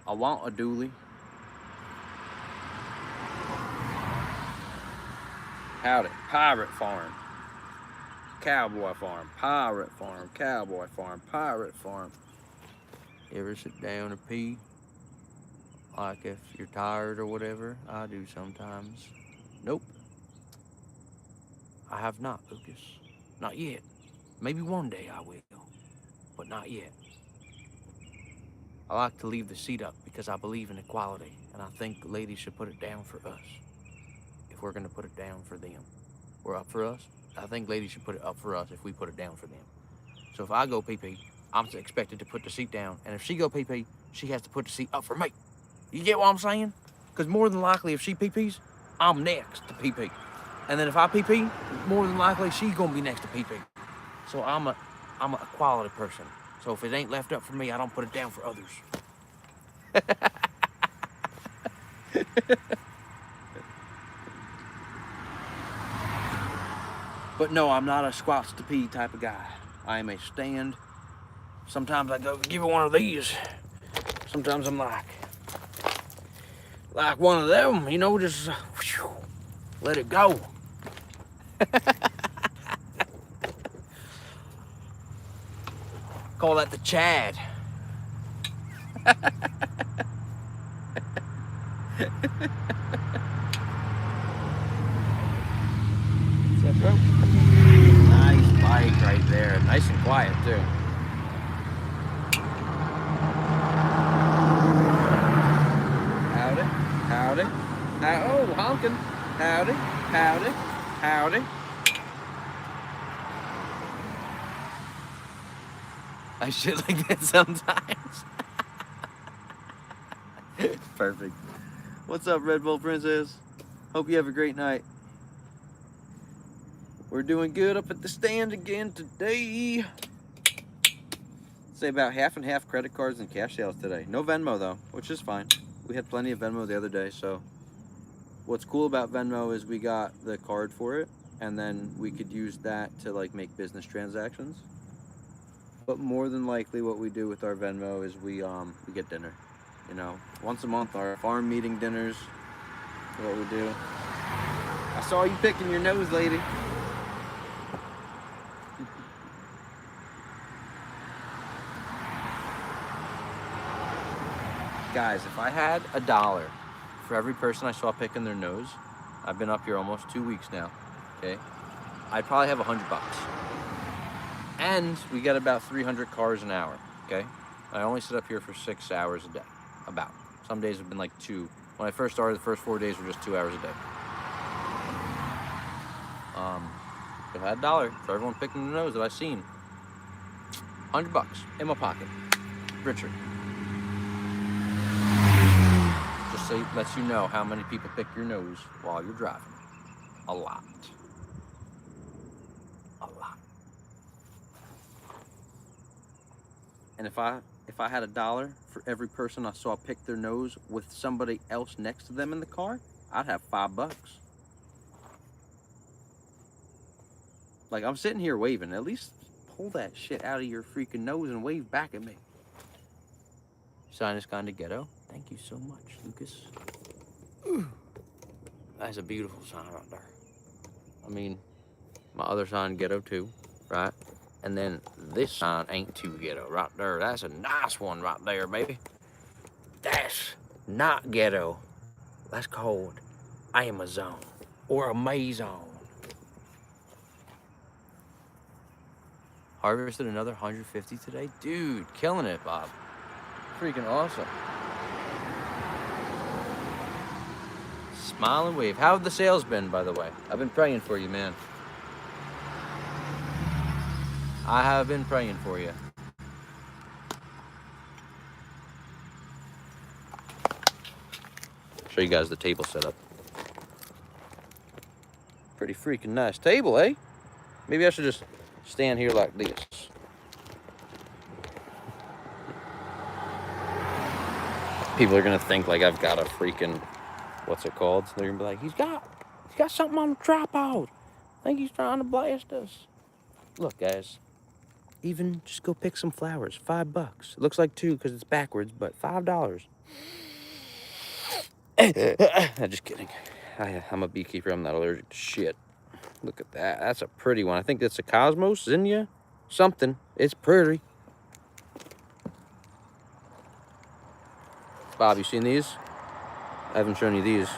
I want a Dooley. Howdy. Pirate farm. Cowboy farm. Pirate farm. Cowboy farm. Pirate farm. You ever sit down and pee? Like if you're tired or whatever? I do sometimes. Nope. I have not, Lucas. Not yet. Maybe one day I will, but not yet. I like to leave the seat up because I believe in equality, and I think ladies should put it down for us. If we're gonna put it down for them. Or up for us. I think ladies should put it up for us if we put it down for them. So if I go pee-pee, I'm expected to put the seat down, and if she go pee-pee, she has to put the seat up for me. You get what I'm saying? Because more than likely, if she pee-pees, I'm next to pee-pee. And then if I pee-pee, more than likely, she's gonna be next to pee-pee. So I'm a equality person. So if it ain't left up for me, I don't put it down for others. But no, I'm not a squats to pee type of guy. I am a stand. Sometimes I go give it one of these. Sometimes I'm like one of them, you know, just whew, let it go. Call that the Chad. What's up, bro? Nice bike right there. Nice and quiet, too. Howdy, howdy. Oh, honking. Howdy, howdy, howdy. I shit like that sometimes. Perfect. What's up, Red Bull Princess? Hope you have a great night. We're doing good up at the stand again today. Say about half and half credit cards and cash sales today. No Venmo though, which is fine. We had plenty of Venmo the other day, so. What's cool about Venmo is we got the card for it, and then we could use that to like make business transactions. But more than likely what we do with our Venmo is we get dinner. You know, once a month, our farm meeting dinners is what we do. I saw you picking your nose, lady. Guys, if I had $1 for every person I saw picking their nose, I've been up here almost 2 weeks now, okay? I'd probably have $100. And we get about 300 cars an hour, okay? I only sit up here for 6 hours a day, about. Some days have been like 2. When I first started, the first 4 days were just 2 hours a day. If I had $1 for everyone picking their nose that I've seen, $100 in my pocket, Richard. Just so it lets you know how many people pick your nose while you're driving. A lot. A lot. And if I had $1 for every person I saw pick their nose with somebody else next to them in the car, I'd have $5. Like, I'm sitting here waving. At least pull that shit out of your freaking nose and wave back at me. Sinus kinda ghetto. Thank you so much, Lucas. That's a beautiful sign right there. I mean, my other sign ghetto too, right? And then this sign ain't too ghetto right there. That's a nice one right there, baby. That's not ghetto. That's called Amazon or Amazon. Harvested another 150 today? Dude, killing it, Bob. Freaking awesome. Smile and wave. How have the sales been, by the way? I've been praying for you, man. I have been praying for you. Show you guys the table setup. Pretty freaking nice table, eh? Maybe I should just stand here like this. People are gonna think like I've got a freaking, what's it called? They're gonna be like, he's got something on the tripod. I think he's trying to blast us. Look, guys, even just go pick some flowers. $5. It looks like 2 because it's backwards, but $5. I'm just kidding. I'm a beekeeper. I'm not allergic to shit. Look at that. That's a pretty one. I think that's a Cosmos, Zinnia, something. It's pretty. Bob, you seen these? I haven't shown you these.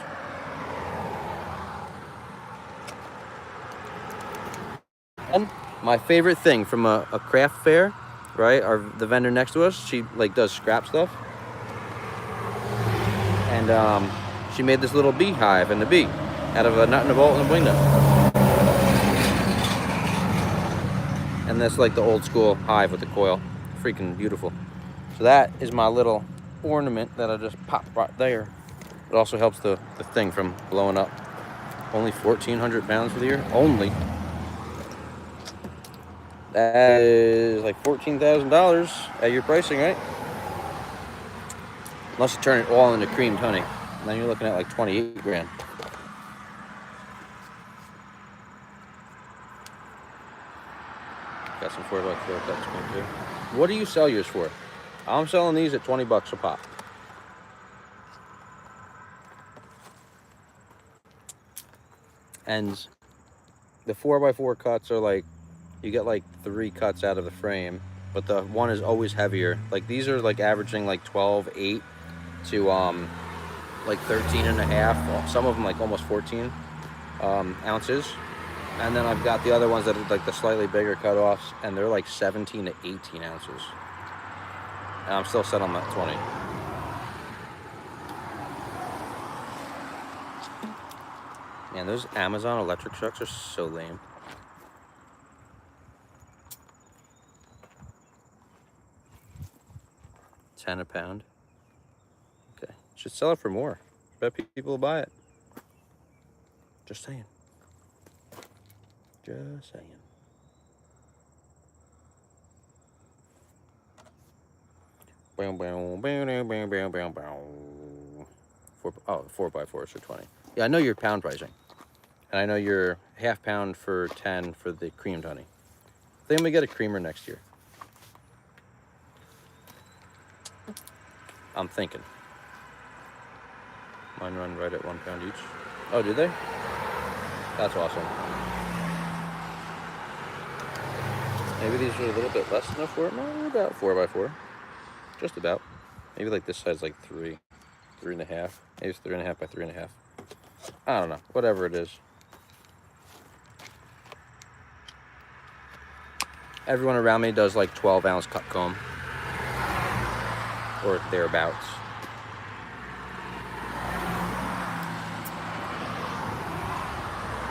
And my favorite thing from a craft fair, right? The vendor next to us, she like does scrap stuff. And she made this little beehive and a bee out of a nut and a bolt and a window. And that's like the old school hive with the coil. Freaking beautiful. So that is my little ornament that I just popped right there. It also helps the thing from blowing up. Only 1,400 pounds for the year. Only. That is like $14,000 at your pricing, right? Unless you turn it all into creamed honey. And then you're looking at like 28 grand. Got some 4x4 cuts going too. What do you sell yours for? I'm selling these at 20 bucks a pop. And the 4x4 cuts are like, you get like 3 cuts out of the frame, but the one is always heavier. Like these are like averaging like 12.8 to like 13.5. Some of them like almost 14 ounces. And then I've got the other ones that are like the slightly bigger cutoffs, and they're like 17 to 18 ounces. And I'm still set on that 20. Man, those Amazon electric trucks are so lame. $10 a pound. Okay, should sell it for more. Bet people will buy it. Just saying. Just saying. Bow, bow, bow, bow, bow, bow, bow, bow. 4x4s for 20. Yeah, I know your pound pricing. And I know your half pound for 10 for the creamed honey. I think I'm gonna get a creamer next year. I'm thinking. Mine run right at 1 pound each. Oh, did they? That's awesome. Maybe these are a little bit less than a 4. No, they're about 4x4. Just about. Maybe like this side's like 3.5. Maybe it's 3.5 by 3.5. I don't know. Whatever it is. Everyone around me does like 12-ounce cut comb. Or thereabouts.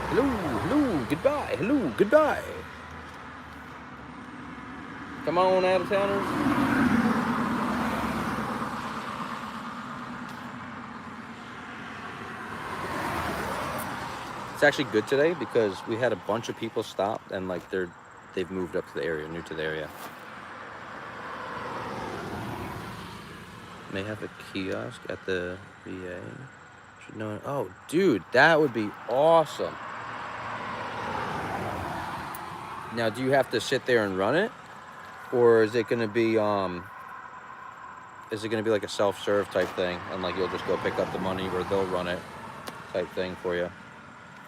Hello, hello, goodbye, hello, goodbye. Come on, out-of-towners. It's actually good today because we had a bunch of people stop and like they've moved up to the area, new to the area. May have a kiosk at the VA. Should know it. Oh, dude, that would be awesome. Now, do you have to sit there and run it, or is it gonna be like a self-serve type thing, and like you'll just go pick up the money, or they'll run it? type thing for you.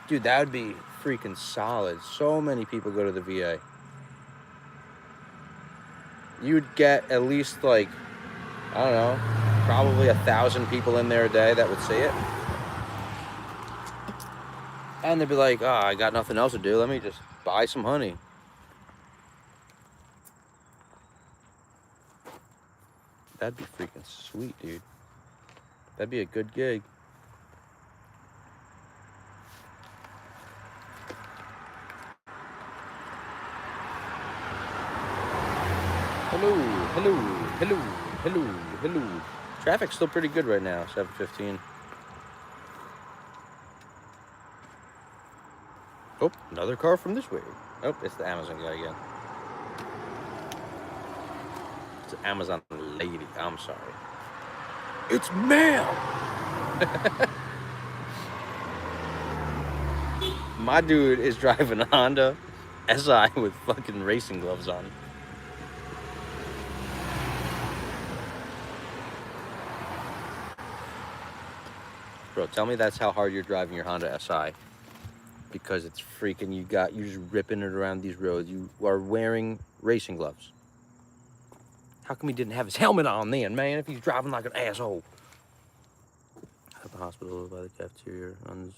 Dude, that would be freaking solid. So many people go to the VA. You'd get at least like, I don't know, probably 1,000 people in there a day that would see it. And they'd be like, oh, I got nothing else to do. Let me just buy some honey. That'd be freaking sweet, dude. That'd be a good gig. Hello, hello, hello, hello, hello. Traffic's still pretty good right now, 7:15. Oh, another car from this way. Oh, it's the Amazon guy again. It's an Amazon lady. I'm sorry. It's ma'am. My dude is driving a Honda SI with fucking racing gloves on. Bro, tell me that's how hard you're driving your Honda SI. Because it's freaking, you're just ripping it around these roads. You are wearing racing gloves. How come he didn't have his helmet on then, man, if he's driving like an asshole? At the hospital by the cafeteria runs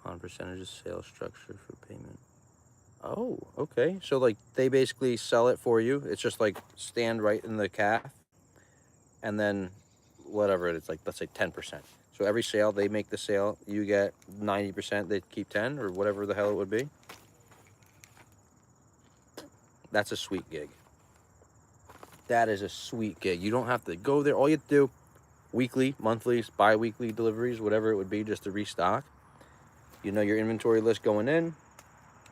on percentage of sales structure for payment. Oh, okay. So like they basically sell it for you. It's just like stand right in the calf. And then whatever it is, like let's say 10%. So every sale, they make the sale, you get 90%, they keep 10 or whatever the hell it would be. That's a sweet gig. That is a sweet gig. You don't have to go there. All you have to do, weekly, monthly, bi-weekly deliveries, whatever it would be, just to restock. You know your inventory list going in.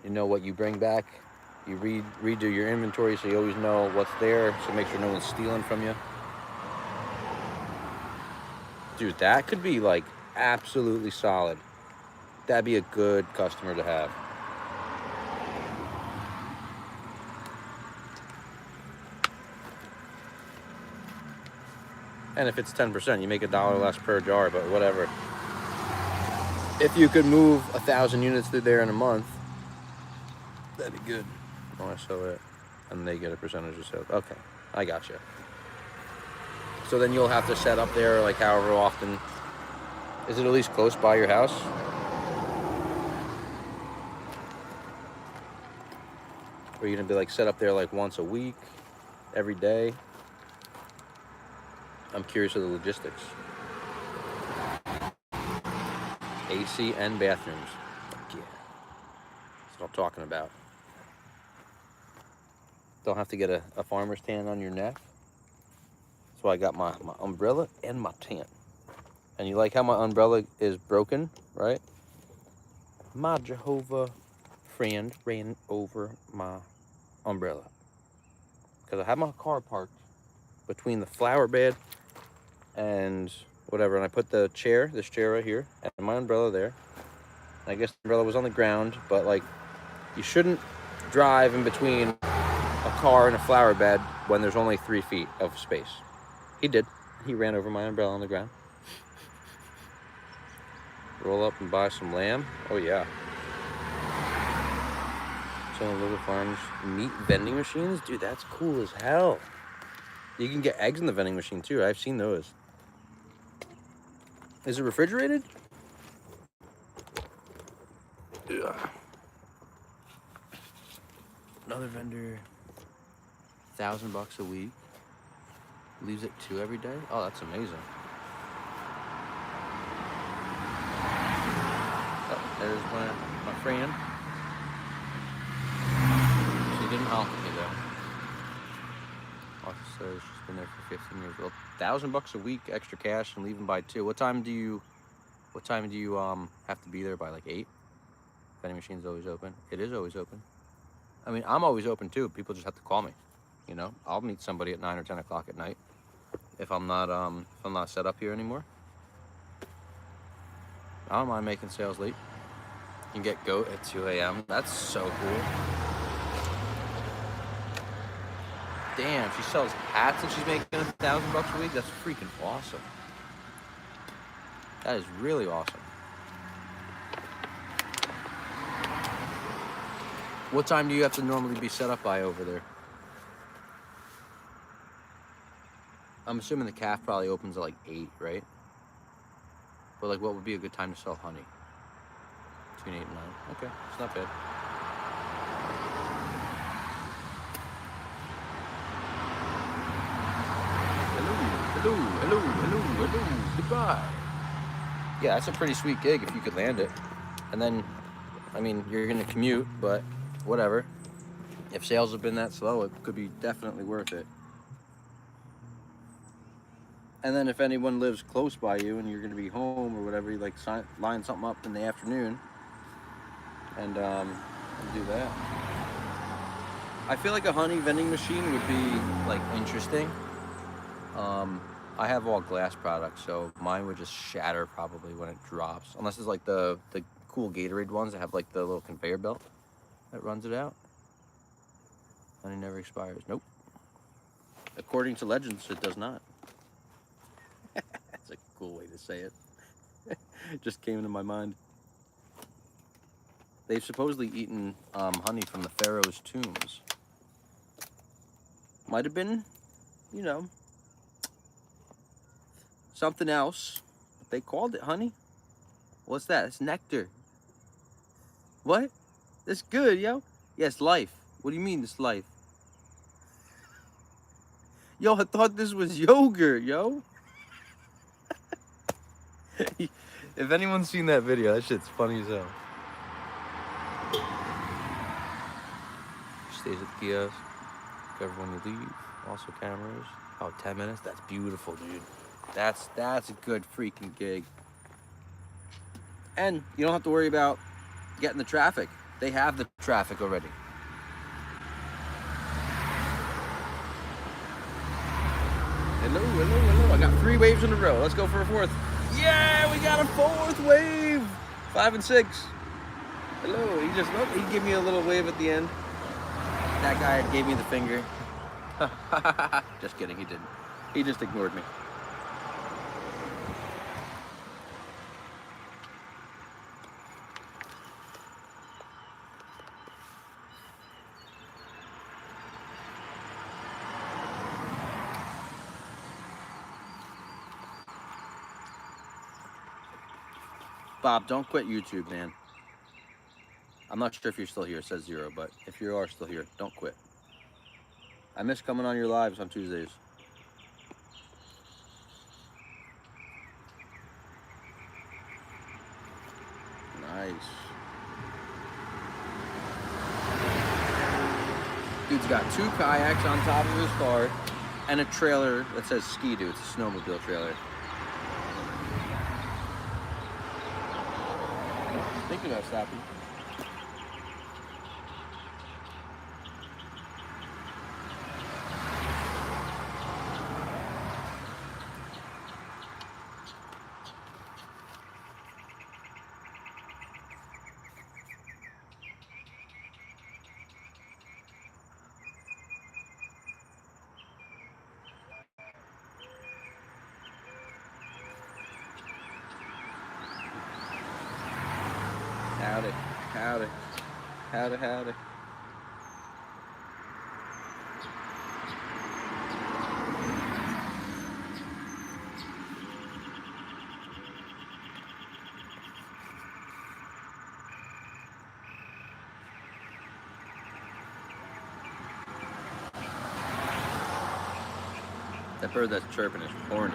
You know what you bring back. You redo your inventory so you always know what's there. So make sure no one's stealing from you. Dude, that could be like absolutely solid. That'd be a good customer to have. And if it's 10%, you make $1 less per jar, but whatever. If you could move 1,000 units through there in a month, that'd be good. Oh, I sell it, and they get a percentage of sales. Okay, I got you. So then you'll have to set up there like however often. Is it at least close by your house? Or are you gonna be like set up there like once a week, every day? I'm curious of the logistics. AC and bathrooms. Yeah. That's what I'm talking about. Don't have to get a farmer's tan on your neck. That's why I got my umbrella and my tent. And you like how my umbrella is broken, right? My Jehovah friend ran over my umbrella. Because I had my car parked between the flower bed and whatever. And I put this chair right here, and my umbrella there. And I guess the umbrella was on the ground, but like, you shouldn't drive in between a car and a flower bed when there's only 3 feet of space. He did. He ran over my umbrella on the ground. Roll up and buy some lamb. Oh yeah. Some of Little Farms meat vending machines. Dude, that's cool as hell. You can get eggs in the vending machine too. I've seen those. Is it refrigerated? Ugh. Another vendor, $1,000 a week. Leaves at 2 every day. Oh, that's amazing. Oh, there's my friend. She didn't honk at me though. Office says she's been there for 15 years. Well, $1,000 a week extra cash and leaving by 2. What time do you have to be there by, like 8? Vending machine's always open. It is always open. I mean, I'm always open too. People just have to call me. You know, I'll meet somebody at 9 or 10 o'clock at night if I'm not set up here anymore. I don't mind making sales late. You can get goat at 2 a.m. That's so cool. Damn, she sells hats and she's making $1,000 a week. That's freaking awesome. That is really awesome. What time do you have to normally be set up by over there? I'm assuming the calf probably opens at like 8, right? But like, what would be a good time to sell honey? Between 8 and 9. Okay, it's not bad. Hello, goodbye. Yeah, that's a pretty sweet gig if you could land it. And then, I mean, you're gonna commute, but whatever. If sales have been that slow, it could be definitely worth it. And then if anyone lives close by you and you're gonna be home or whatever, you like line something up in the afternoon and do that. I feel like a honey vending machine would be like interesting. I have all glass products, so mine would just shatter probably when it drops, unless it's like the cool Gatorade ones that have like the little conveyor belt that runs it out. Honey never expires. Nope. According to legends, it does not. That's a cool way to say it. Just came into my mind. They've supposedly eaten honey from the pharaoh's tombs. Might have been, you know, something else, but they called it honey. What's that? It's nectar. What? That's good, yo. Yeah, it's life. What do you mean it's life? Yo, I thought this was yogurt, yo. If anyone's seen that video, that shit's funny as hell. Stays at the kiosk. Cover when you leave. Also cameras. Oh, 10 minutes? That's beautiful, dude. That's a good freaking gig. And you don't have to worry about getting the traffic. They have the traffic already. Hello. I got 3 waves in a row. Let's go for a 4th. Yeah, we got a 4th wave. 5 and 6. Hello. He gave me a little wave at the end. That guy gave me the finger. Just kidding, he didn't. He just ignored me. Bob, don't quit YouTube, man. I'm not sure if you're still here. It says 0, but if you are still here, don't quit. I miss coming on your lives on Tuesdays. Nice. Dude's got 2 kayaks on top of his car and a trailer that says Ski-Doo. It's a snowmobile trailer. Thinking about stopping. Howdy. That bird that's chirping is horny.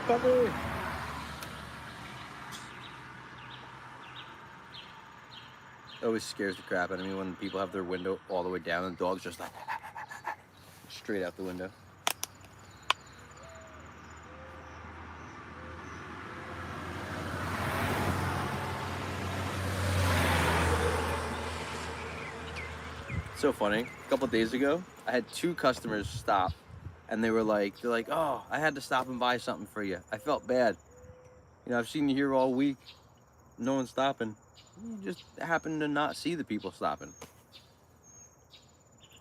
Puppy. It always scares the crap out of me when people have their window all the way down and the dog's just like straight out the window. So funny. A couple of days ago, I had 2 customers stop, and they're like, "Oh, I had to stop and buy something for you. I felt bad. You know, I've seen you here all week. No one's stopping. You just happen to not see the people stopping."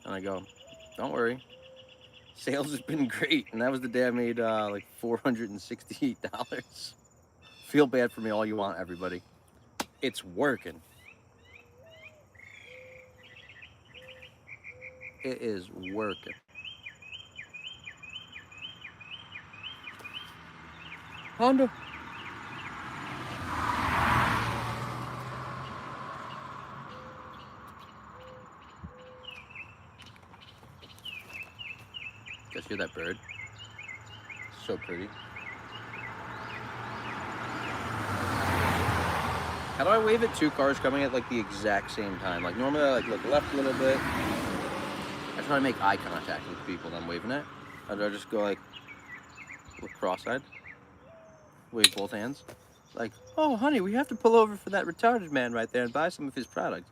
And I go, "Don't worry. Sales has been great, and that was the day I made like $468. Feel bad for me all you want, everybody. It's working. It is working. Honda. Guys, hear that bird? So pretty. How do I wave at two cars coming at like the exact same time? Like normally I like look left a little bit. I try to make eye contact with people that I'm waving at. Or do I just go like look cross-eyed? Wave both hands? Like, oh honey, we have to pull over for that retarded man right there and buy some of his product.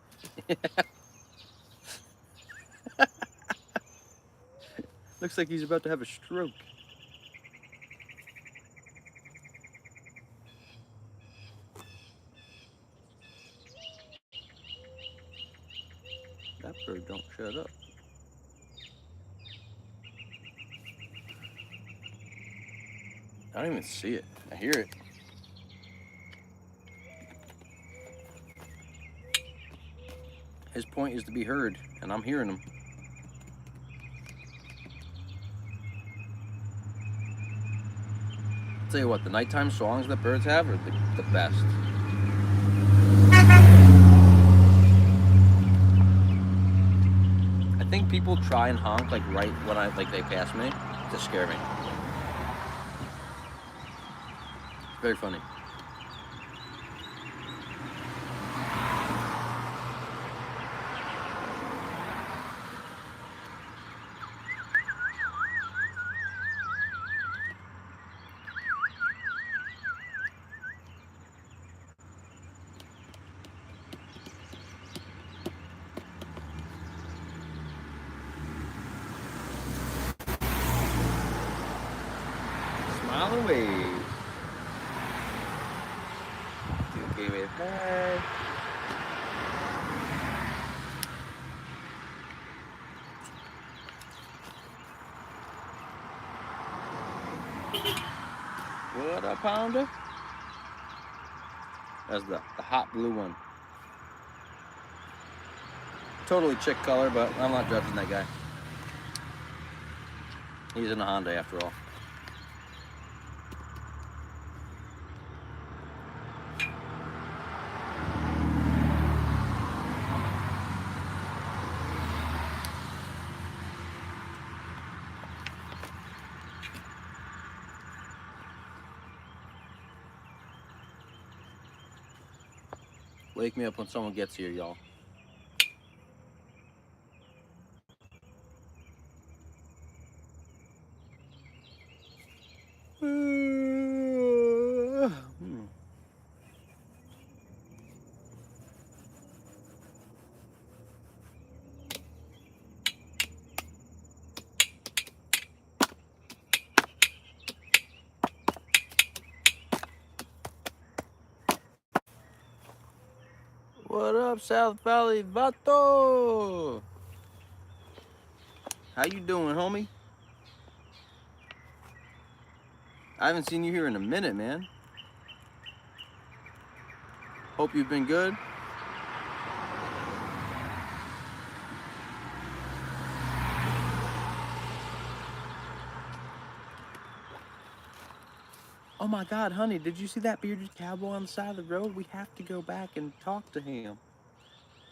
Looks like he's about to have a stroke. That bird don't shut up. I don't even see it. I hear it. His point is to be heard, and I'm hearing him. I'll tell you what, the nighttime songs that birds have are the best. I think people try and honk like right when they pass me to scare me. Very funny. Smile and wave. Give it back. What up, Pounder? That's the hot blue one. Totally chick color, but I'm not judging that guy. He's in a Honda after all. Wake me up when someone gets here, y'all. What up, South Valley Vato? How you doing, homie? I haven't seen you here in a minute, man. Hope you've been good. Oh my God, honey, did you see that bearded cowboy on the side of the road? We have to go back and talk to him.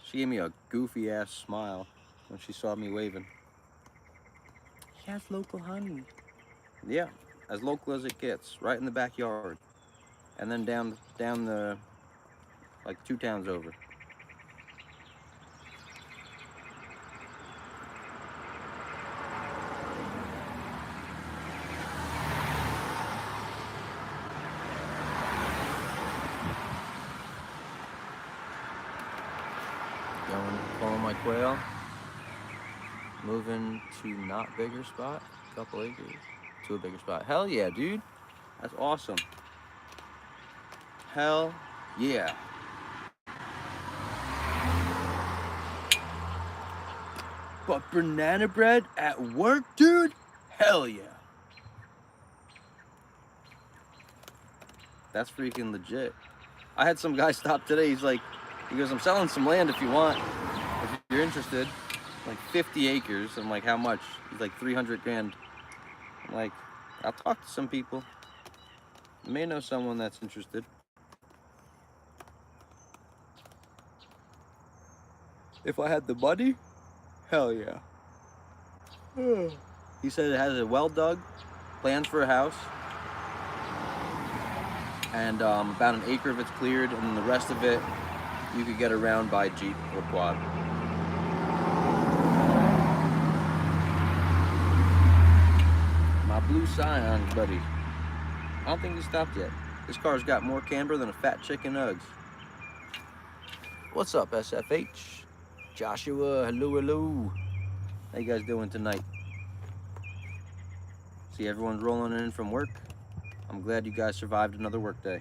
She gave me a goofy ass smile when she saw me waving. He has local honey. Yeah, as local as it gets, right in the backyard. And then down the, like 2 towns over. Going, pulling my quail. Moving to not bigger spot, couple acres, to a bigger spot. Hell yeah, dude. That's awesome. Hell yeah. But banana bread at work, dude? Hell yeah. That's freaking legit. I had some guy stop today. He goes, I'm selling some land if you want, if you're interested. Like 50 acres. I'm like, how much? He's like 300 grand. I'm like, I'll talk to some people. You may know someone that's interested. If I had the money, hell yeah. He said it has a well dug, plans for a house, and about an acre of it's cleared, and then the rest of it you could get around by Jeep or quad. My blue Scion, buddy. I don't think he stopped yet. This car's got more camber than a fat chicken Uggs. What's up, SFH? Joshua, hello, hello. How you guys doing tonight? See everyone's rolling in from work. I'm glad you guys survived another work day.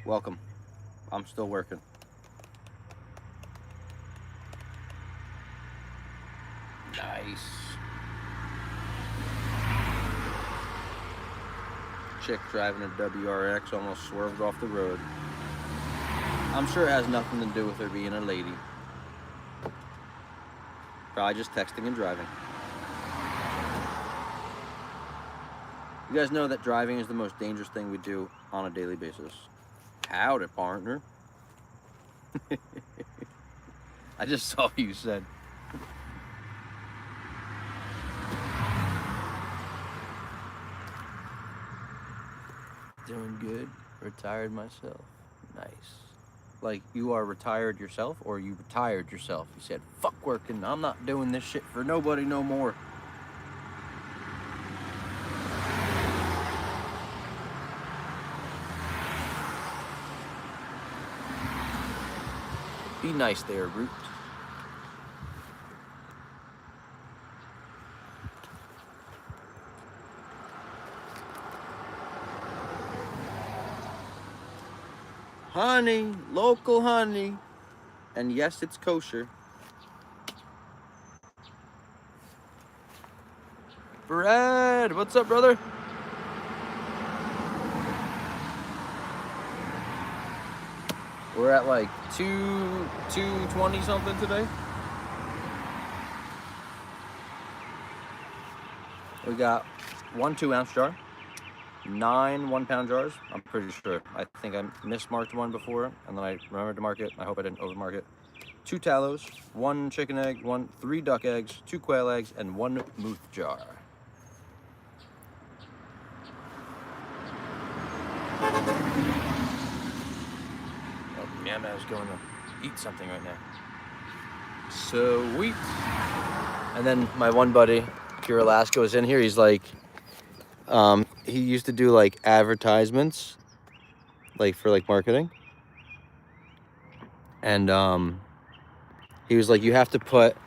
Welcome. I'm still working. Nice. Chick driving a WRX almost swerved off the road. I'm sure it has nothing to do with her being a lady. Probably just texting and driving. You guys know that driving is the most dangerous thing we do on a daily basis. Howdy, partner. I just saw what you said. Doing good. Retired myself. Nice. Like, you are retired yourself, or you retired yourself? You said, fuck working. I'm not doing this shit for nobody no more. Be nice there, Root. Honey, local honey. And yes, it's kosher. Brad, what's up, brother? We're at like 220 something today. We got 1 2-ounce jar, 9 1-pound jars. I'm pretty sure. I think I mismarked one before, and then I remembered to mark it. I hope I didn't overmark it. 2 tallows, 1 chicken egg, 3 duck eggs, 2 quail eggs, and 1 mooth jar. Oh, Mama's going to eat something right now. Sweet. And then my one buddy, Pure Alaska, was in here. He's like, he used to do like advertisements, like for like marketing. And he was like, you have to put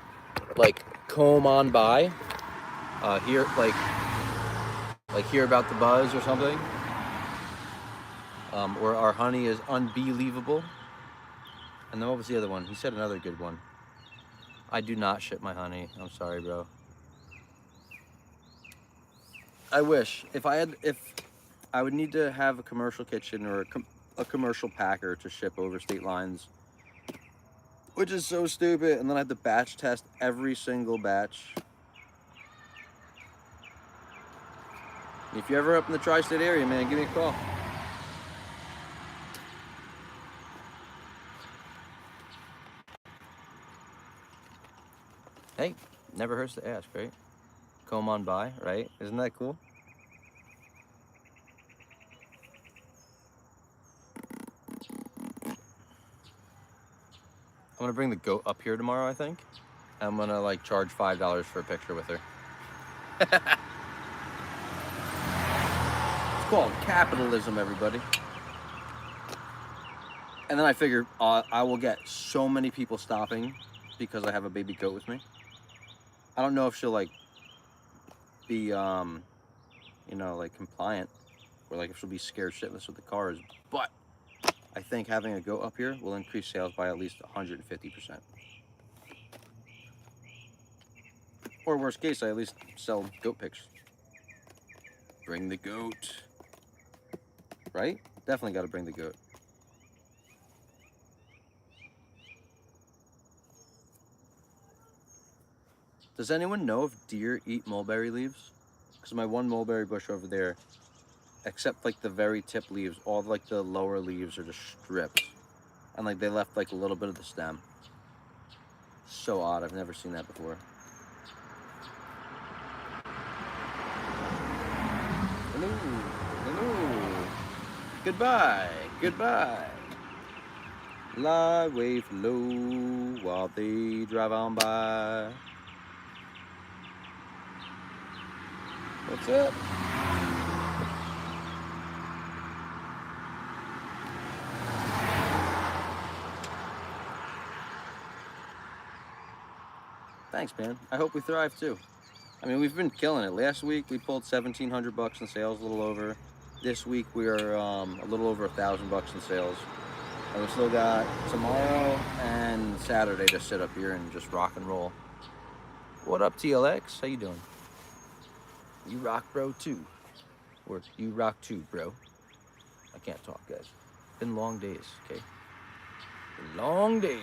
like comb on by, here, like hear about the buzz or something. Or our honey is unbelievable. And then what was the other one? He said another good one. I do not ship my honey. I'm sorry, bro. I wish. If I would need to have a commercial kitchen or a commercial packer to ship over state lines, which is so stupid, and then I have to batch test every single batch. If you're ever up in the tri-state area, man, give me a call. Hey, never hurts to ask, right? Comb on by, right? Isn't that cool? I'm gonna bring the goat up here tomorrow, I think. I'm gonna like charge $5 for a picture with her. It's called capitalism, everybody. And then I figure I will get so many people stopping because I have a baby goat with me. I don't know if she'll like be, you know, like compliant, or like if she'll be scared shitless with the cars. But I think having a goat up here will increase sales by at least 150%. Or worst case, I at least sell goat pics. bring the goat. Right? Definitely got to bring the goat. Does anyone know if deer eat mulberry leaves? Because my one mulberry bush over there, except like the very tip leaves, all like the lower leaves are just stripped. And like they left like a little bit of the stem. So odd, I've never seen that before. Hello, hello. Goodbye, goodbye. Lie, wave low while they drive on by. What's up? Thanks, man. I hope we thrive too. I mean, we've been killing it. Last week we pulled $1,700 in sales, a little over. This week we are a little over $1,000 in sales. And we still got tomorrow and Saturday to sit up here and just rock and roll. What up, TLX? How you doing? You rock, bro, too. Or you rock too, bro. I can't talk, guys. Been long days, okay? Been long days.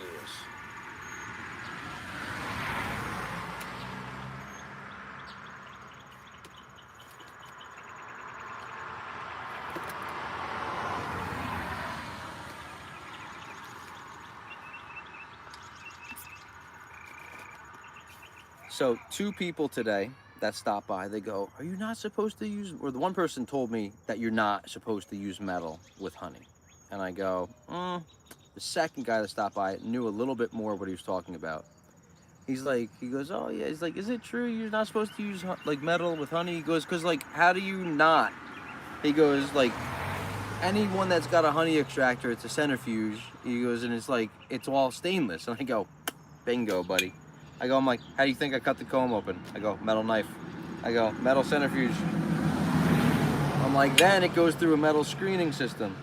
So 2 people today that stopped by, they go, are you not supposed to use, or the one person told me that you're not supposed to use metal with honey. And I go, The second guy that stopped by knew a little bit more what he was talking about. He's like, he goes, oh yeah, he's like, is it true you're not supposed to use like metal with honey? He goes, cause like, how do you not? He goes, like, anyone that's got a honey extractor, it's a centrifuge. He goes, and it's like, it's all stainless. And I go, bingo, buddy. I'm like, how do you think I cut the comb open? I go, metal knife. I go, metal centrifuge. I'm like, then it goes through a metal screening system.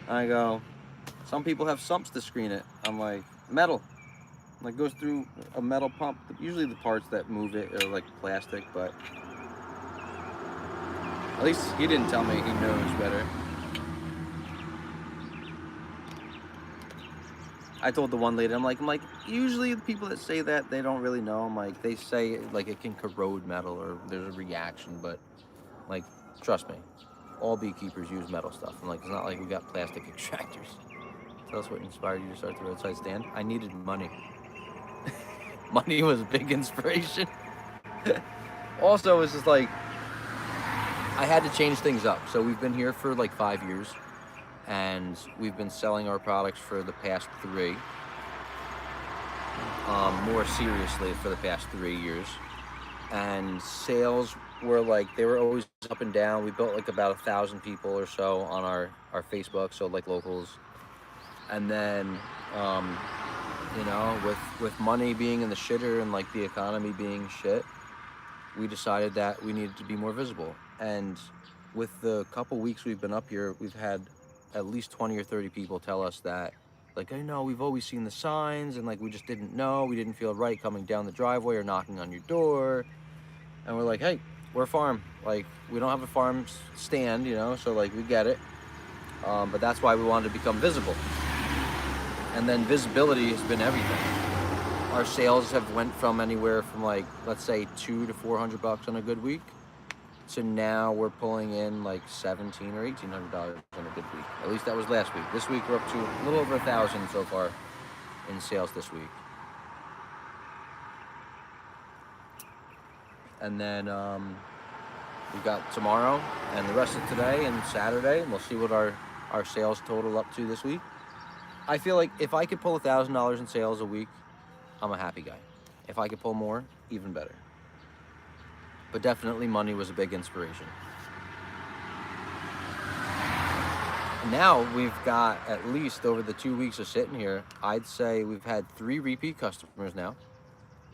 I go, some people have sumps to screen it. I'm like, metal. Like, goes through a metal pump. Usually the parts that move it are like plastic, but at least he didn't tell me. He knows better. I told the one lady, I'm like, usually the people that say that, they don't really know. I'm like, they say like it can corrode metal or there's a reaction, but like, trust me, all beekeepers use metal stuff. I'm like, it's not like we got plastic extractors. Tell us what inspired you to start the roadside stand. I needed money. Money was a big inspiration. Also, it's just like, I had to change things up. So we've been here for like 5 years. And we've been selling our products for the past 3. More seriously for the past 3 years. And sales were like, they were always up and down. We built like about 1,000 people or so on our Facebook, so like locals. And then, you know, with money being in the shitter and like the economy being shit, we decided that we needed to be more visible. And with the couple weeks we've been up here, we've had at least 20 or 30 people tell us that, like, I know we've always seen the signs and like we just didn't know, we didn't feel right coming down the driveway or knocking on your door. And we're like, hey, we're a farm, like we don't have a farm stand, you know, so like we get it, but that's why we wanted to become visible. And then visibility has been everything. Our sales have went from anywhere from like, let's say $200 to $400 on a good week, so now we're pulling in like $1,700 or $1,800 on a good week. At least that was last week. This week we're up to a little over 1,000 so far in sales this week. And then we've got tomorrow and the rest of today and Saturday, and we'll see what our sales total up to this week. I feel like if I could pull $1,000 in sales a week, I'm a happy guy. If I could pull more, even better. But definitely money was a big inspiration. Now we've got, at least over the 2 weeks of sitting here, I'd say we've had 3 repeat customers now,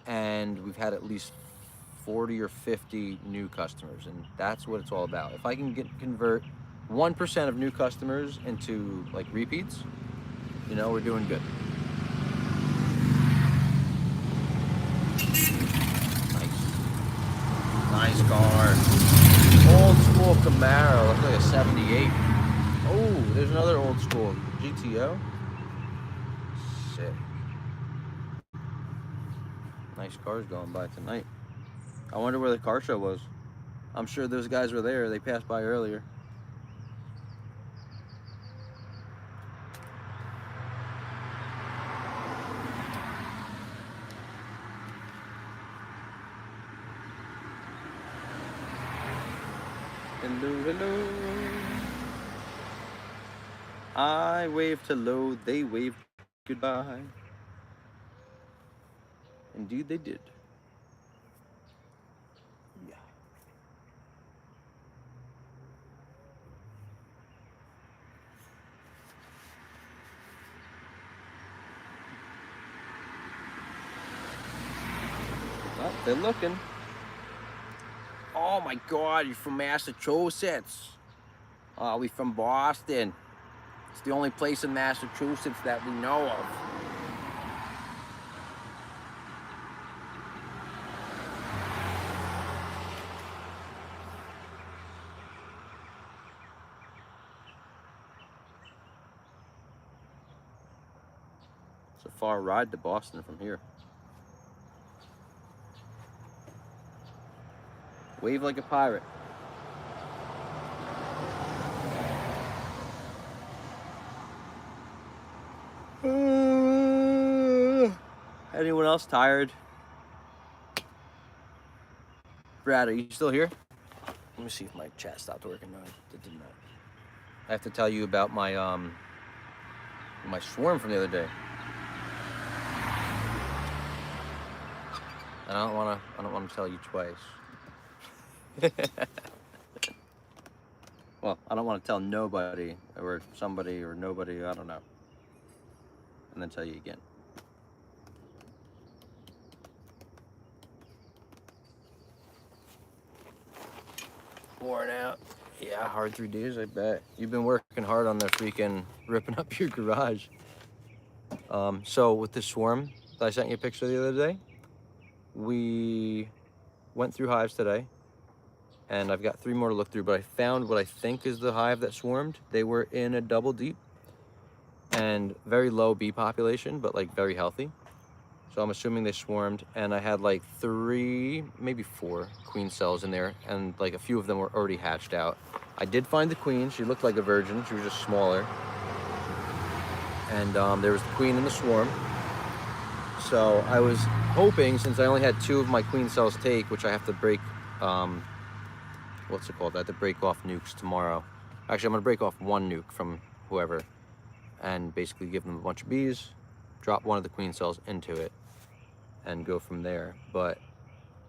and we've had at least 40 or 50 new customers, and that's what it's all about. If I can convert 1% of new customers into like repeats, you know, we're doing good. Nice car. Old school Camaro. Looks like a 78. Oh, there's another old school GTO. Sick. Nice cars going by tonight. I wonder where the car show was. I'm sure those guys were there. They passed by earlier. Hello, hello. I waved hello, they waved goodbye. Indeed they did. Yeah. Oh, they're looking. Oh my God, you're from Massachusetts. Oh, we from Boston. It's the only place in Massachusetts that we know of. It's a far ride to Boston from here. Wave like a pirate. Anyone else tired? Brad, are you still here? Let me see if my chat stopped working. No, it did not. I have to tell you about my my swarm from the other day. I don't wanna tell you twice. Well, I don't want to tell nobody or somebody or nobody, I don't know. And then tell you again. Worn out. Yeah, hard 3 days, I bet. You've been working hard on that freaking ripping up your garage. So with this swarm that I sent you a picture the other day, we went through hives today, and I've got 3 more to look through, but I found what I think is the hive that swarmed. They were in a double deep and very low bee population, but like very healthy. So I'm assuming they swarmed, and I had like 3, maybe 4 queen cells in there, and like a few of them were already hatched out. I did find the queen. She looked like a virgin. She was just smaller. And there was the queen in the swarm. So I was hoping, since I only had 2 of my queen cells take, which I have to break, what's it called? I have to break off nukes tomorrow. Actually, I'm gonna break off 1 nuke from whoever and basically give them a bunch of bees, drop 1 of the queen cells into it, and go from there. But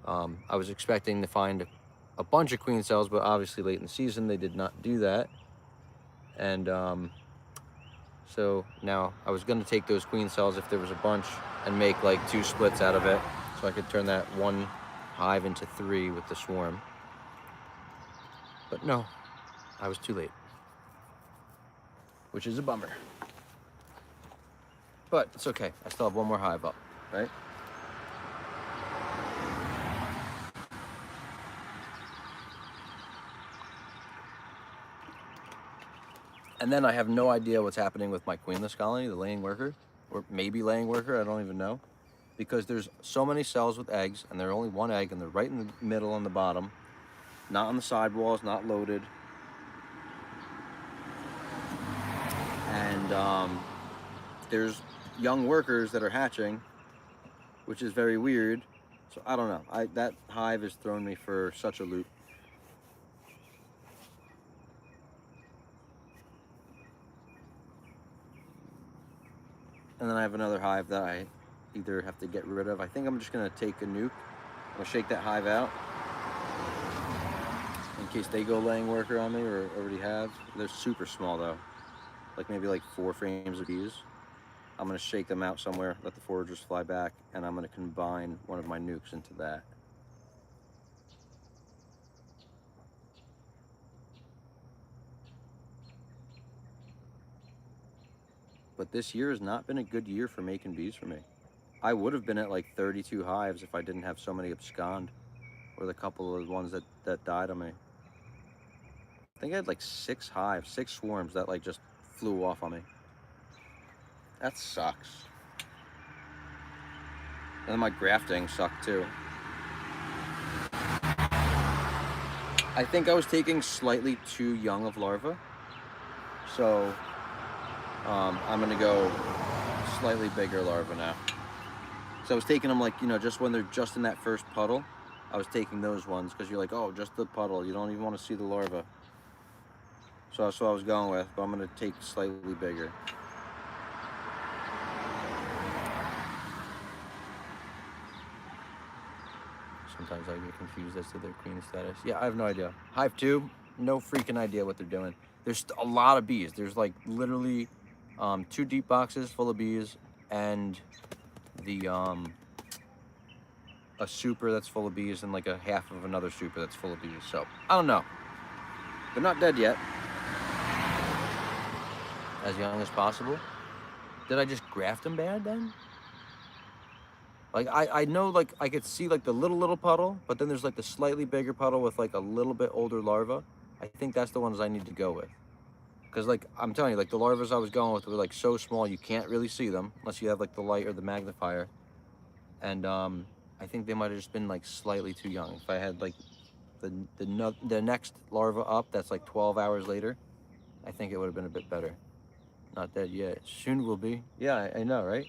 I was expecting to find a bunch of queen cells, but obviously late in the season they did not do that. And so now I was going to take those queen cells if there was a bunch and make like 2 splits out of it, so I could turn that 1 hive into 3 with the swarm. But no, I was too late, which is a bummer. But it's okay. I still have 1 more hive up, right? And then I have no idea what's happening with my queenless colony, the laying worker, or maybe laying worker, I don't even know. Because there's so many cells with eggs, and they're only 1 egg, and they're right in the middle on the bottom. Not on the sidewalls, not loaded. And there's young workers that are hatching, which is very weird. So I don't know. That hive has thrown me for such a loop. And then I have another hive that I either have to get rid of. I think I'm just gonna take a nuke. I'm gonna shake that hive out in case they go laying worker on me or already have. They're super small though, like maybe like 4 frames of bees. I'm gonna shake them out somewhere, let the foragers fly back, and I'm gonna combine 1 of my nukes into that. But this year has not been a good year for making bees for me. I would have been at like 32 hives if I didn't have so many abscond, or the couple of ones that died on me. I think I had like 6 hives, 6 swarms that like just flew off on me. That sucks. And then my grafting sucked too. I think I was taking slightly too young of larvae. So I'm gonna go slightly bigger larvae now. So I was taking them like, you know, just when they're just in that first puddle. I was taking those ones because you're like, oh, just the puddle. You don't even want to see the larva. So that's what I was going with, but I'm gonna take slightly bigger. Sometimes I get confused as to their queen status. Yeah, I have no idea. Hive 2, no freaking idea what they're doing. There's a lot of bees. There's like literally 2 deep boxes full of bees and the a super that's full of bees and like a half of another super that's full of bees. So I don't know. They're not dead yet. As young as possible. Did I just graft them bad then? Like I know like I could see like the little puddle, but then there's like the slightly bigger puddle with like a little bit older larva. I think that's the ones I need to go with. Because like I'm telling you, like the larvas I was going with were like so small you can't really see them unless you have like the light or the magnifier. And I think they might have just been like slightly too young. If I had like the next larva up that's like 12 hours later, I think it would have been a bit better. Not dead yet. Soon will be. Yeah, I know, right?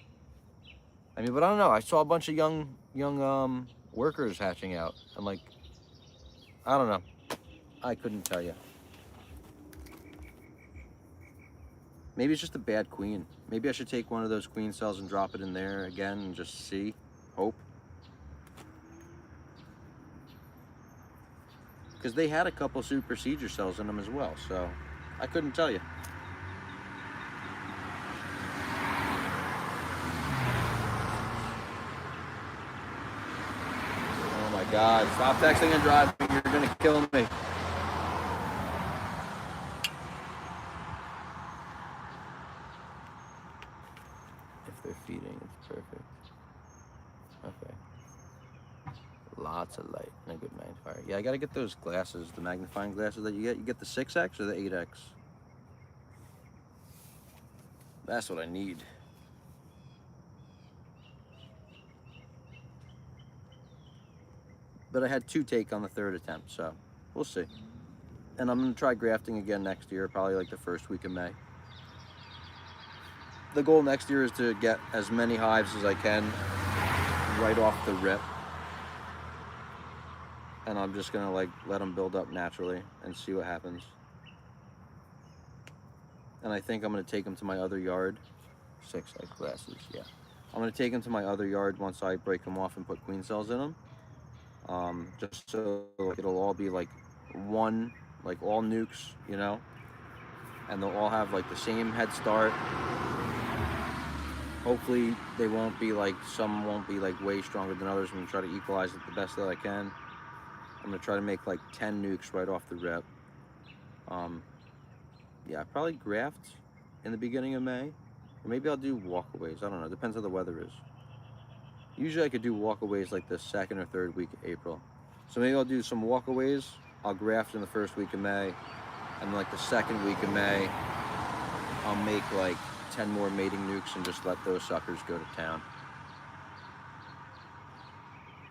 I mean, but I don't know. I saw a bunch of young workers hatching out. I'm like, I don't know. I couldn't tell you. Maybe it's just a bad queen. Maybe I should take one of those queen cells and drop it in there again and just see. Hope. Because they had a couple super procedure cells in them as well, so I couldn't tell you. Oh my God, stop texting and driving, you're gonna kill me. If they're feeding, it's perfect. Okay. Lots of light and a good magnifier. Yeah, I gotta get those glasses, the magnifying glasses that you get. You get the 6X or the 8X? That's what I need. But I had 2 take on the 3rd attempt, so we'll see. And I'm gonna try grafting again next year, probably like the first week of May. The goal next year is to get as many hives as I can right off the rip. And I'm just gonna like let them build up naturally and see what happens. And I think I'm gonna take them to my other yard. 6X glasses, yeah. I'm gonna take them to my other yard once I break them off and put queen cells in them. Just so like, it'll all be like one, like all nukes, you know, and they'll all have like the same head start. Hopefully they won't be like, some won't be like way stronger than others. I'm gonna try to equalize it the best that I can. I'm gonna try to make like 10 nukes right off the rip. Yeah, probably graft in the beginning of May. Or maybe I'll do walkaways, I don't know, depends how the weather is. Usually I could do walkaways like the 2nd or 3rd week of April. So maybe I'll do some walkaways. I'll graft in the 1st week of May. And like the 2nd week of May, I'll make like 10 more mating nukes and just let those suckers go to town.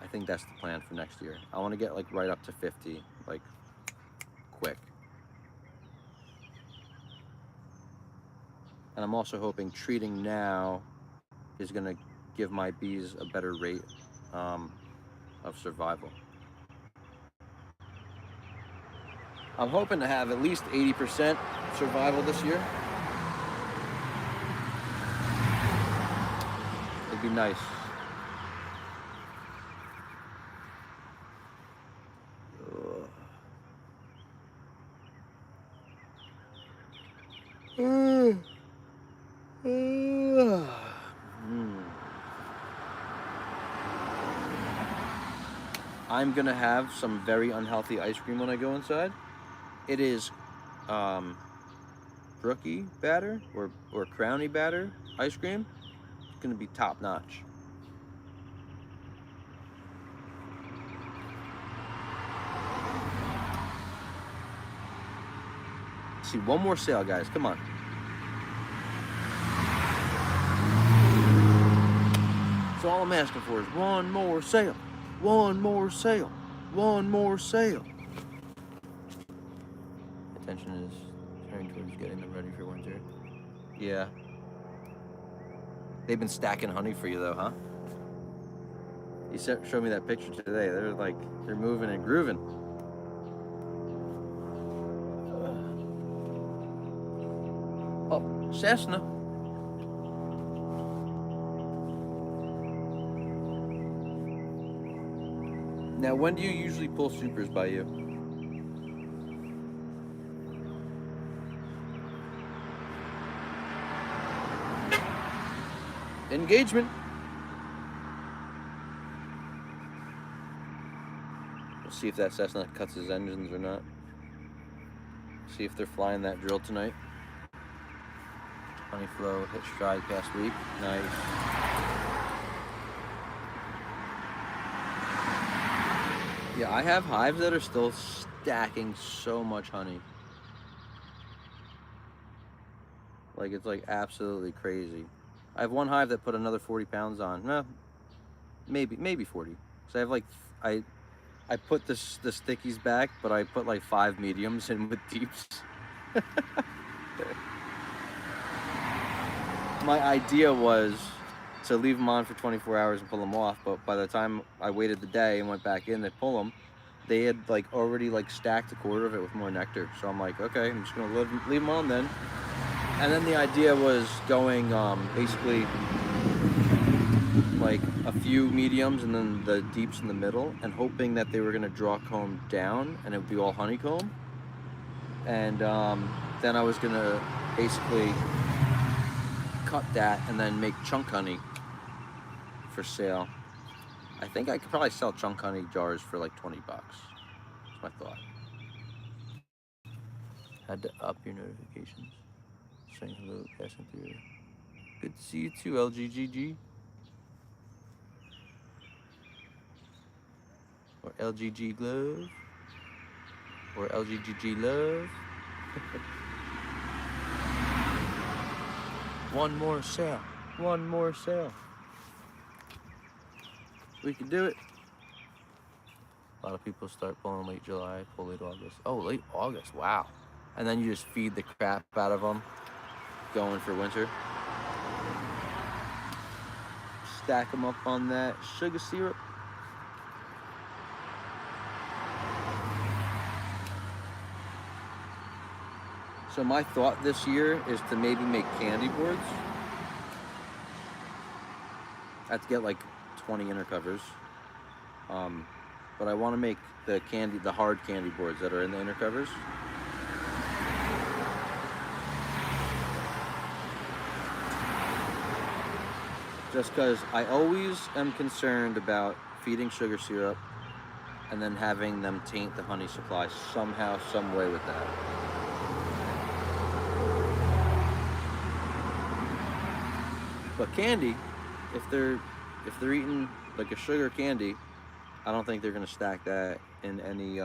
I think that's the plan for next year. I want to get like right up to 50, like quick. And I'm also hoping treating now is going to give my bees a better rate of survival. I'm hoping to have at least 80% survival this year. It'd be nice. I'm gonna have some very unhealthy ice cream when I go inside. It is brookie batter or crowny batter ice cream. It's gonna be top notch. see one more sale, guys. Come on. So all I'm asking for is one more sale. One more sale. One more sale. Attention is turning towards getting them ready for winter. Yeah. They've been stacking honey for you though, huh? You showed me that picture today. They're moving and grooving. Oh, Cessna. Now, when do you usually pull supers by you? Engagement. We'll see if that Cessna cuts his engines or not. See if they're flying that drill tonight. Honey flow hit stride past week. Nice. Yeah, I have hives that are still stacking so much honey. Like, it's like absolutely crazy. I have one hive that put another 40 pounds on. No, maybe 40. So I have like, I put the stickies back, but I put like 5 mediums in with deeps. My idea was to leave them on for 24 hours and pull them off, but by the time I waited the day and went back in to pull them, they had like already like stacked a quarter of it with more nectar. So I'm like, okay, I'm just gonna leave them on then. And then the idea was going basically like a few mediums and then the deeps in the middle, and hoping that they were gonna draw comb down and it would be all honeycomb. And then I was gonna basically cut that and then make chunk honey for sale. I think I could probably sell chunk honey jars for like 20 bucks. That's my thought. Had to up your notifications. Saying hello, passing through. Good to see you too, LGGG. Or LGG Glove. Or LGGG Love. One more sale. One more sale. We can do it. A lot of people start pulling late July, pull late August. Oh, late August, wow. And then you just feed the crap out of them, going for winter. Stack them up on that sugar syrup. So my thought this year is to maybe make candy boards. I have to get like 20 inner covers. But I want to make the hard candy boards that are in the inner covers. Just because I always am concerned about feeding sugar syrup and then having them taint the honey supply somehow, some way with that. But candy, if they're eating like a sugar candy, I don't think they're gonna stack that in any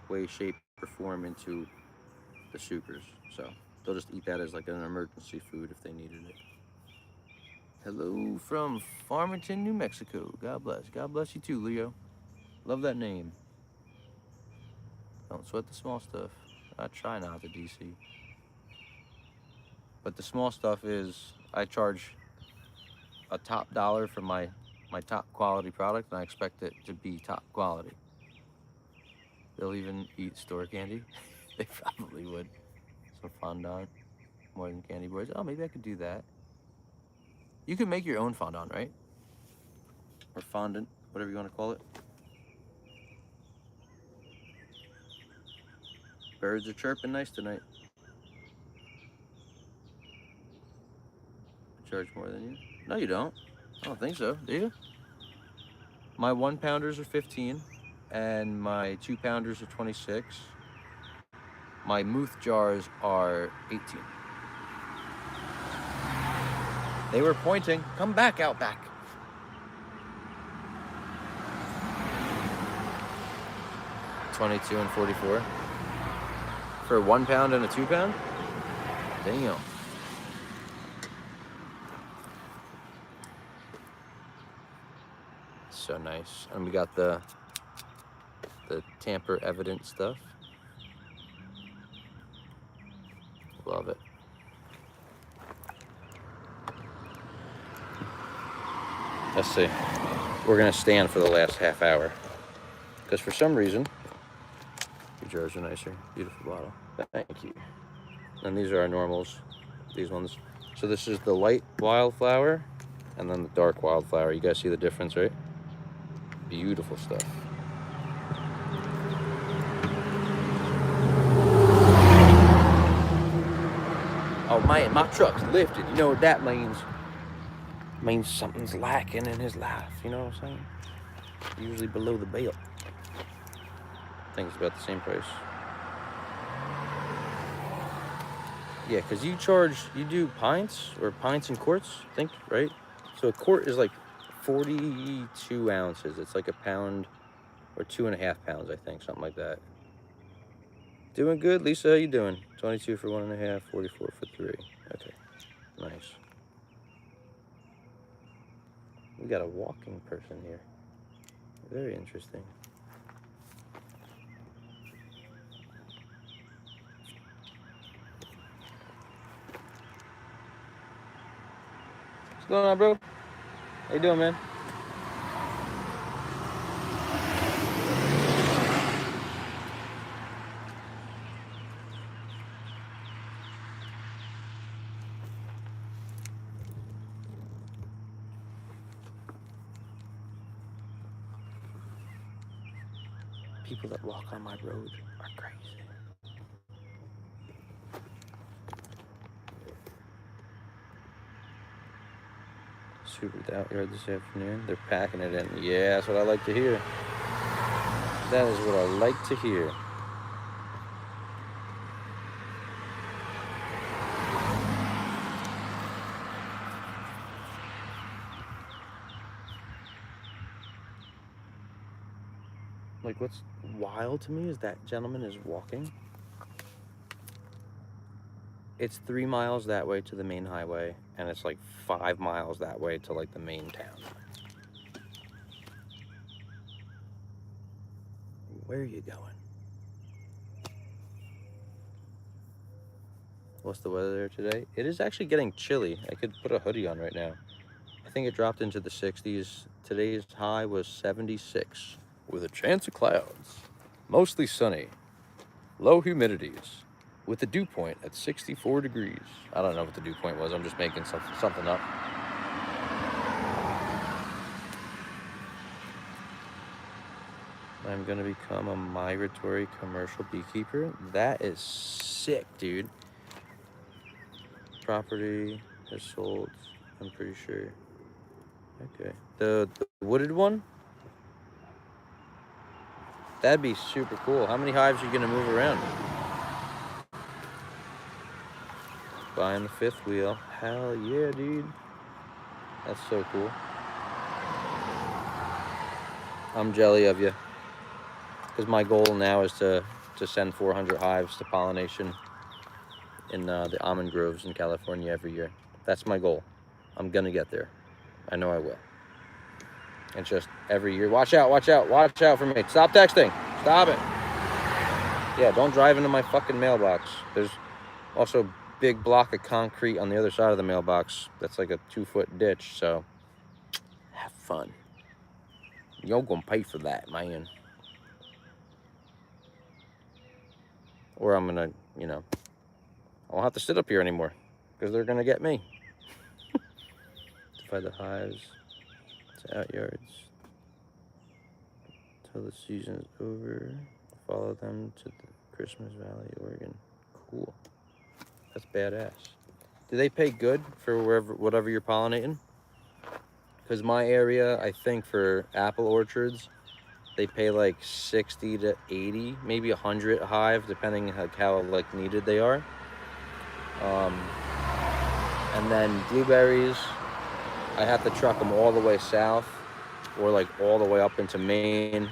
way, shape, or form into the supers. So they'll just eat that as like an emergency food if they needed it. Hello from Farmington, New Mexico. God bless. God bless you too, Leo. Love that name. Don't sweat the small stuff. I try not to, DC. But the small stuff is, I charge a top dollar for my top quality product, and I expect it to be top quality. They'll even eat store candy. They probably would. Some fondant, more than candy boards. Oh, maybe I could do that. You can make your own fondant, right? Or fondant, whatever you want to call it. Birds are chirping nice tonight. I charge more than you? No, you don't. I don't think so. Do you? My 1 pounders are 15, and my 2 pounders are 26. My Muth jars are 18. They were pointing. Come back, Outback. $22 and $44 for 1 pound and a 2 pound. Damn. So nice. And we got the tamper evident stuff. Love it. Let's see. We're gonna stand for the last half hour because for some reason your jars are nicer. Beautiful bottle. Thank you. And these are our normals. These ones. So this is the light wildflower, and then the dark wildflower. You guys see the difference, right? Beautiful stuff. Oh man, my truck's lifted. You know what that means? It means something's lacking in his life. You know what I'm saying? Usually below the belt. I think it's about the same price. Yeah, because you do pints or pints and quarts, I think, right? So a quart is like 42 ounces. It's like a pound or 2.5 pounds, I think, something like that. Doing good, Lisa, how you doing? 22 for 1.5, 44 for 3. Okay, nice. We got a walking person here. Very interesting. What's going on, bro? How you doing, man? People that walk on my road are crazy. Super out here this afternoon. They're packing it in. Yeah, that's what I like to hear. That is what I like to hear. Like, what's wild to me is that gentleman is walking. It's 3 miles that way to the main highway, and it's like 5 miles that way to like the main town. Where are you going? What's the weather there today? It is actually getting chilly. I could put a hoodie on right now. I think it dropped into the 60s. Today's high was 76 with a chance of clouds. Mostly sunny. Low humidities with the dew point at 64 degrees. I don't know what the dew point was. I'm just making something up. I'm gonna become a migratory commercial beekeeper. That is sick, dude. Property has sold, I'm pretty sure. Okay. The wooded one? That'd be super cool. How many hives are you gonna move around? Buying the 5th wheel. Hell yeah, dude. That's so cool. I'm jelly of you. Because my goal now is to send 400 hives to pollination in the almond groves in California every year. That's my goal. I'm gonna get there. I know I will. It's just every year. Watch out, watch out, watch out for me. Stop texting. Stop it. Yeah, don't drive into my fucking mailbox. There's also a big block of concrete on the other side of the mailbox. That's like a 2-foot ditch, so have fun. You're gonna pay for that, man. Or I'm gonna, you know, I won't have to sit up here anymore because they're gonna get me. Divide the hives to out yards until the season is over. Follow them to the Christmas Valley, Oregon. Cool. That's badass. Do they pay good for whatever you're pollinating? Because my area, I think for apple orchards, they pay like 60 to 80, maybe 100 a hive, depending like how like needed they are. And then blueberries, I have to truck them all the way south, or like all the way up into Maine.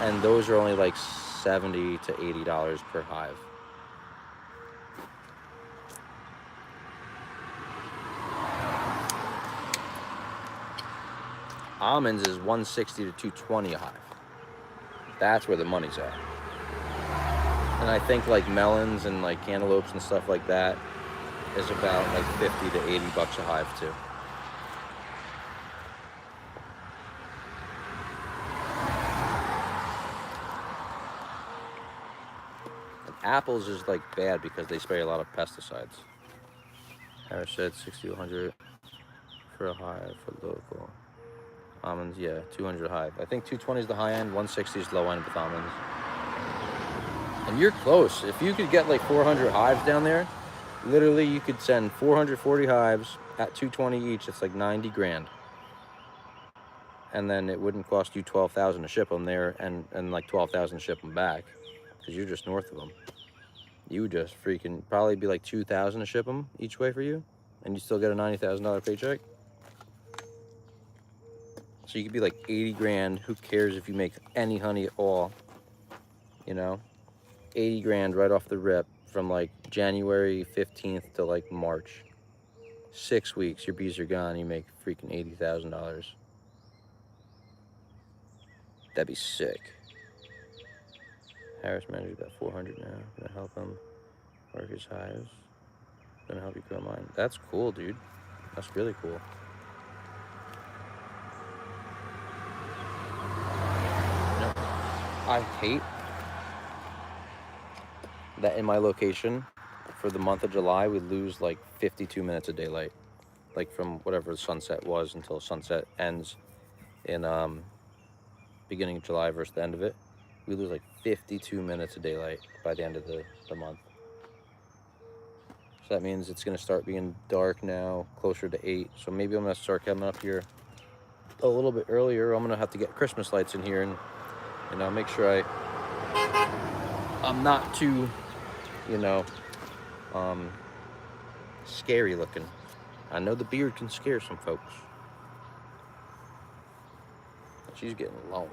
And those are only like $70 to $80 per hive. Almonds is 160 to 220 a hive. That's where the money's at. And I think like melons and like cantaloupes and stuff like that is about like 50 to 80 bucks a hive too. And apples is like bad because they spray a lot of pesticides. Farmstead 60 to 100 for a hive for local. Almonds, yeah, 200 a hive. I think 220 is the high end, 160 is low end with almonds. And you're close. If you could get like 400 hives down there, literally you could send 440 hives at 220 each. It's like 90 grand. And then it wouldn't cost you 12,000 to ship them there and like 12,000 to ship them back because you're just north of them. You would just freaking probably be like 2,000 to ship them each way for you, and you still get a $90,000 paycheck. So you could be like 80 grand. Who cares if you make any honey at all? You know, 80 grand right off the rip from like January 15th to like March. 6 weeks, your bees are gone. You make freaking $80,000. That'd be sick. Harris manager's got 400 now. Gonna help him work his hives. Gonna help you grow mine. That's cool, dude. That's really cool. You know, I hate that in my location for the month of July we lose like 52 minutes of daylight, like from whatever the sunset was until sunset ends in beginning of July versus the end of it. We lose like 52 minutes of daylight by the end of the month. So that means it's going to start being dark now, closer to 8. So maybe I'm going to start coming up here a little bit earlier. I'm going to have to get Christmas lights in here and, you know, make sure I'm not too, you know, scary looking. I know the beard can scare some folks. She's getting long.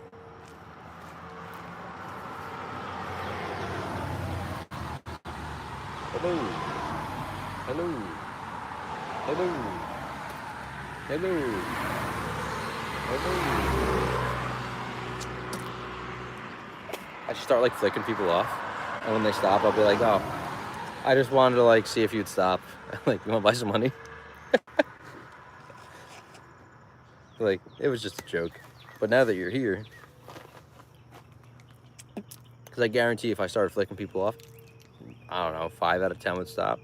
Hello. Hello. Hello. Hello. Hello. I just start like flicking people off, and when they stop, I'll be like, "Oh, I just wanted to like see if you'd stop. Like, you want to buy some honey?" Like, it was just a joke. But now that you're here, because I guarantee if I started flicking people off, I don't know, 5 out of 10 would stop.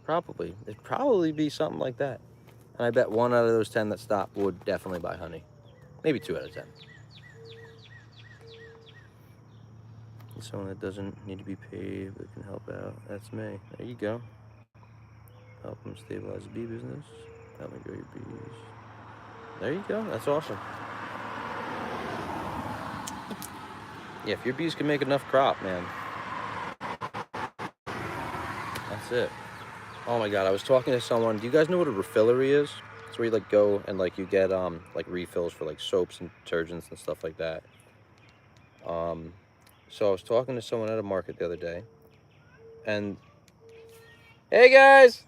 Probably. It'd probably be something like that. And I bet 1 out of those 10 that stop would definitely buy honey. Maybe 2 out of 10. Someone that doesn't need to be paid but can help out. That's me. There you go. Help them stabilize the bee business. Help me grow your bees. There you go. That's awesome. Yeah, if your bees can make enough crop, man. That's it. Oh my God, I was talking to someone. Do you guys know what a refillery is? It's where you like go and like you get like refills for like soaps and detergents and stuff like that. So I was talking to someone at a market the other day, and hey guys,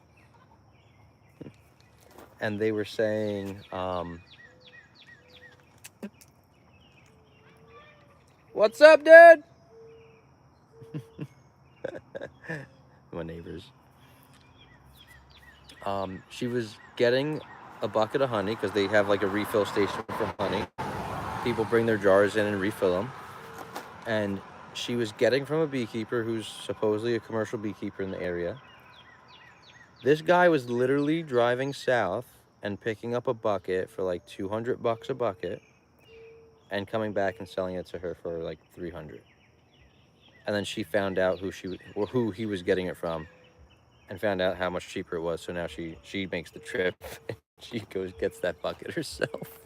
and they were saying, what's up, dude? My neighbors. She was getting a bucket of honey because they have like a refill station for honey. People bring their jars in and refill them. And she was getting from a beekeeper who's supposedly a commercial beekeeper in the area. This guy was literally driving south and picking up a bucket for like 200 bucks a bucket and coming back and selling it to her for like 300. And then she found out who he was getting it from and found out how much cheaper it was. So now she makes the trip and she gets that bucket herself.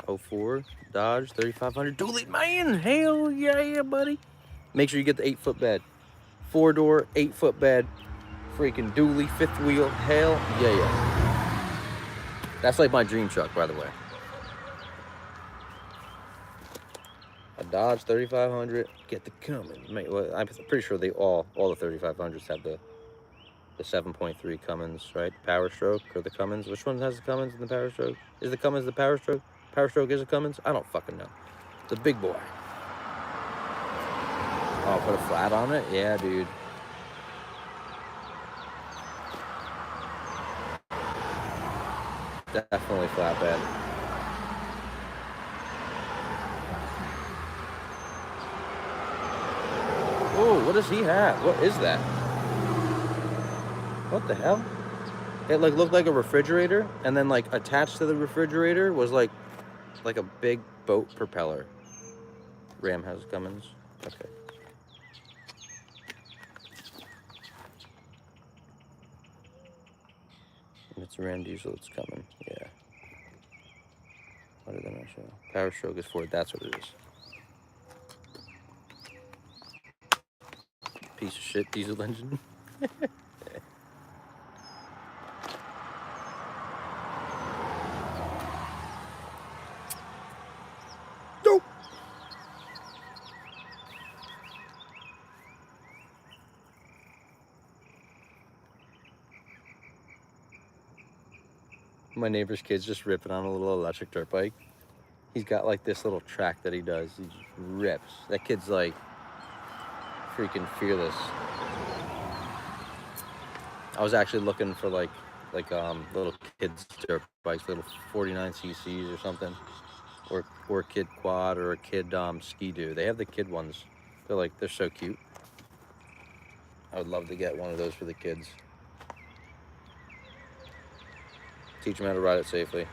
04 Dodge 3500 dually, man. Hell yeah, buddy. Make sure you get the 8-foot bed. 4-door, 8-foot bed. Freaking dually, 5th wheel. Hell yeah. That's like my dream truck, by the way. A Dodge 3500. Get the coming. Well, I'm pretty sure all the 3500s have the the 7.3 Cummins, right? Power Stroke or the Cummins. Which one has the Cummins and the Power Stroke? Is the Cummins the Power Stroke? Power Stroke is a Cummins? I don't fucking know. It's a big boy. Oh, put a flat on it? Yeah, dude. Definitely flatbed. Oh, what does he have? What is that? What the hell? It like looked like a refrigerator, and then like attached to the refrigerator was like a big boat propeller. Ram has Cummins. Okay. It's a Ram diesel. It's coming. Yeah. What did I show? Power Stroke is Ford. That's what it is. Piece of shit diesel engine. Nope. My neighbor's kid's just ripping on a little electric dirt bike. He's got like this little track that he does. He just rips. That kid's like freaking fearless. I was actually looking for like little kids dirt bikes, little 49 cc's or something, or a kid quad or a kid ski-doo. They have the kid ones. They're so cute. I would love to get one of those for the kids. Teach them how to ride it safely.